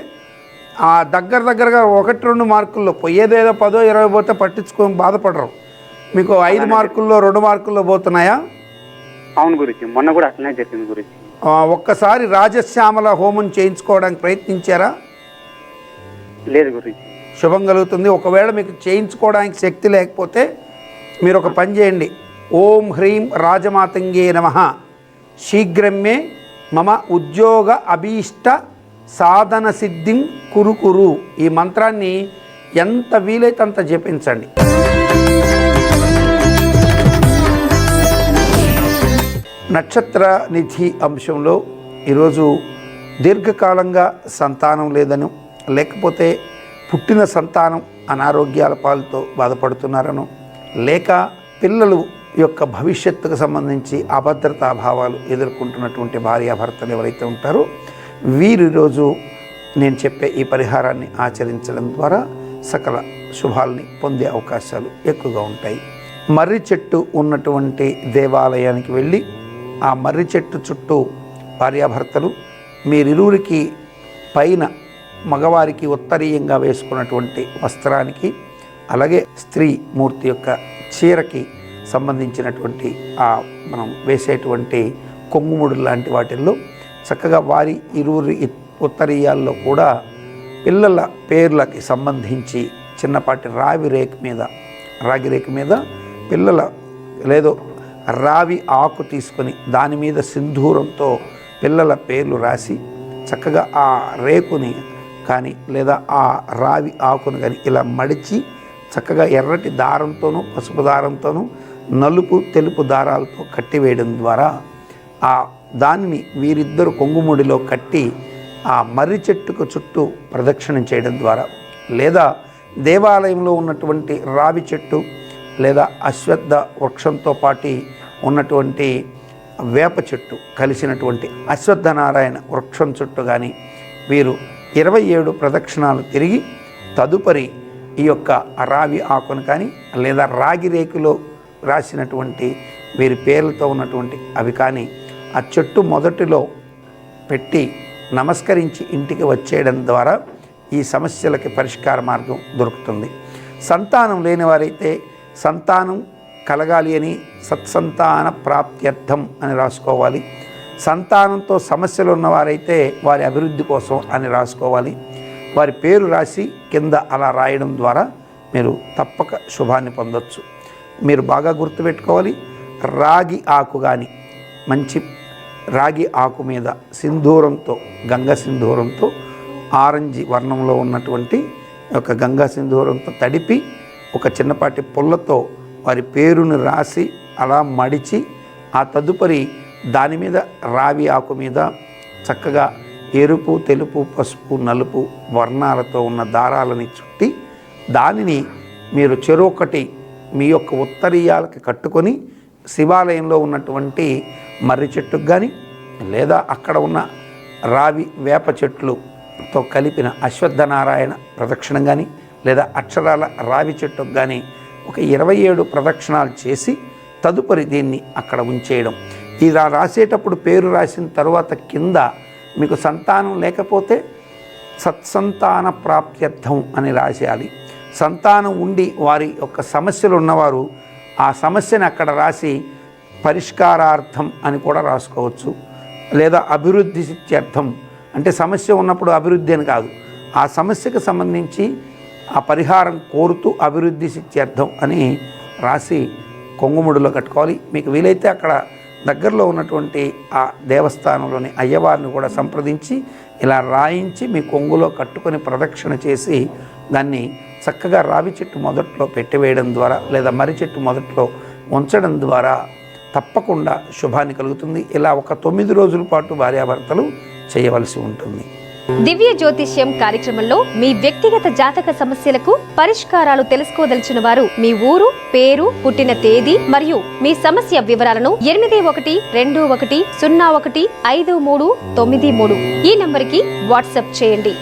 ఆ దగ్గరగా 1-2 మార్కుల్లో పోయేదేదో 10-20 పోతే పట్టించుకొని బాధపడరు. మీకు 5 మార్కుల్లో 2 మార్కుల్లో పోతున్నాయా? అవును గురించి, మొన్న కూడా అట్లనే జరిగింది గురించి. ఒక్కసారి రాజశ్యామల హోమం చేయించుకోవడానికి ప్రయత్నించారా? లేదు గురించి. శుభం కలుగుతుంది. ఒకవేళ మీకు చేయించుకోవడానికి శక్తి లేకపోతే మీరు ఒక పని చేయండి. ఓం హ్రీం రాజమాతంగే నమః శీఘ్రమే మమ ఉద్యోగ అభీష్ట సాధన సిద్ధిం కురు. ఈ మంత్రాన్ని ఎంత వీలైతే అంత జపించండి. నక్షత్ర నిధి అంశంలో ఈరోజు దీర్ఘకాలంగా సంతానం లేదను, లేకపోతే పుట్టిన సంతానం అనారోగ్యాల పాలతో బాధపడుతున్నారను, లేక పిల్లలు యొక్క భవిష్యత్తుకు సంబంధించి అభద్రతాభావాలు ఎదుర్కొంటున్నటువంటి భార్యాభర్తలు ఎవరైతే ఉంటారో వీరు ఈరోజు నేను చెప్పే ఈ పరిహారాన్ని ఆచరించడం ద్వారా సకల శుభాల్ని పొందే అవకాశాలు ఎక్కువగా ఉంటాయి. మర్రి చెట్టు ఉన్నటువంటి దేవాలయానికి వెళ్ళి ఆ మర్రి చెట్టు చుట్టూ భార్యాభర్తలు మీరిరువురికి పైన మగవారికి ఉత్తరీయంగా వేసుకున్నటువంటి వస్త్రానికి, అలాగే స్త్రీ మూర్తి యొక్క చీరకి సంబంధించినటువంటి మనం వేసేటువంటి కొంగుముడు లాంటి వాటిల్లో చక్కగా వారి ఇరువురి ఉత్తరీయాల్లో కూడా పిల్లల పేర్లకి సంబంధించి చిన్నపాటి రాగి రేకు మీద పిల్లల లేదో రావి ఆకు తీసుకొని దాని మీద సింధూరంతో పిల్లల పేర్లు రాసి చక్కగా ఆ రేకుని కానీ లేదా ఆ రావి ఆకును కానీ ఇలా మడిచి చక్కగా ఎర్రటి దారంతోనూ పసుపు దారంతోనూ నలుపు తెలుపు దారాలతో కట్టివేయడం ద్వారా దానిని వీరిద్దరు కొంగుముడిలో కట్టి ఆ మర్రి చెట్టుకు చుట్టూ ప్రదక్షిణం చేయడం ద్వారా, లేదా దేవాలయంలో ఉన్నటువంటి రావి చెట్టు లేదా అశ్వత్థ వృక్షంతో పాటు ఉన్నటువంటి వేప చెట్టు కలిసినటువంటి అశ్వత్థనారాయణ వృక్షం చుట్టూ కానీ వీరు 27 ప్రదక్షిణాలు తిరిగి తదుపరి ఈ యొక్క రావి ఆకును కానీ లేదా రాగి రేకులో రాసినటువంటి వీరి పేర్లతో ఉన్నటువంటి అవి కానీ ఆ చెట్టు మొదటిలో పెట్టి నమస్కరించి ఇంటికి వచ్చేయడం ద్వారా ఈ సమస్యలకి పరిష్కార మార్గం దొరుకుతుంది. సంతానం లేని వారైతే సంతానం కలగాలి అని సత్సంతాన ప్రాప్త్యర్థం అని రాసుకోవాలి. సంతానంతో సమస్యలు ఉన్నవారైతే వారి అభివృద్ధి కోసం అని రాసుకోవాలి. వారి పేరు రాసి కింద అలా రాయడం ద్వారా మీరు తప్పక శుభాన్ని పొందొచ్చు. మీరు బాగా గుర్తుపెట్టుకోవాలి, రాగి ఆకు కానీ మంచి రాగి ఆకు మీద సింధూరంతో గంగా సింధూరంతో ఆరెంజ్ వర్ణంలో ఉన్నటువంటి ఒక గంగా సింధూరంతో తడిపి ఒక చిన్నపాటి పుల్లతో వారి పేరును రాసి అలా మడిచి ఆ తదుపరి దాని మీద రావి ఆకు మీద చక్కగా ఎరుపు తెలుపు పసుపు నలుపు వర్ణాలతో ఉన్న దారాలని చుట్టి దానిని మీరు చెరొకటి మీ యొక్క ఉత్తరీయాలకి కట్టుకొని శివాలయంలో ఉన్నటువంటి మర్రి చెట్టుకు కానీ లేదా అక్కడ ఉన్న రావి వేప చెట్లుతో కలిపిన అశ్వత్థనారాయణ ప్రదక్షిణం కానీ లేదా అక్షరాల రావి చెట్టుకు కానీ ఒక 27 ప్రదక్షిణాలు చేసి తదుపరి దీన్ని అక్కడ ఉంచేయడం. ఇలా రాసేటప్పుడు పేరు రాసిన తర్వాత కింద మీకు సంతానం లేకపోతే సత్సంతాన ప్రాప్త్యర్థం అని రాసేయాలి. సంతానం ఉండి వారి యొక్క సమస్యలు ఉన్నవారు ఆ సమస్యను అక్కడ రాసి పరిష్కారార్థం అని కూడా రాసుకోవచ్చు. లేదా అభివృద్ధి సిద్ధ్యర్థం అంటే సమస్య ఉన్నప్పుడు అభివృద్ధి అని కాదు, ఆ సమస్యకు సంబంధించి ఆ పరిహారం కోరుతూ అభివృద్ధి సిద్ధ్యర్థం అని రాసి కొంగుముడిలో కట్టుకోవాలి. మీకు వీలైతే అక్కడ దగ్గరలో ఉన్నటువంటి ఆ దేవస్థానంలోని అయ్యవారిని కూడా సంప్రదించి ఇలా రాయించి మీ కొంగులో కట్టుకొని ప్రదక్షిణ చేసి దాన్ని చక్కగా రావి చెట్టు మొదట్లో పెట్టివేయడం ద్వారా లేదా మర్రి చెట్టు మొదట్లో ఉంచడం ద్వారా తప్పకుండా శుభాన్ని కలుగుతుంది. ఇలా ఒక 9 రోజుల పాటు భార్యాభర్తలు చేయవలసి ఉంటుంది. దివ్య జ్యోతిష్యం కార్యక్రమంలో మీ వ్యక్తిగత జాతక సమస్యలకు పరిష్కారాలు తెలుసుకోదలిచిన వారు మీ ఊరు, పేరు, పుట్టిన తేదీ మరియు మీ సమస్య వివరాలను 8121015393 ఈ నంబర్కి వాట్సాప్ చేయండి.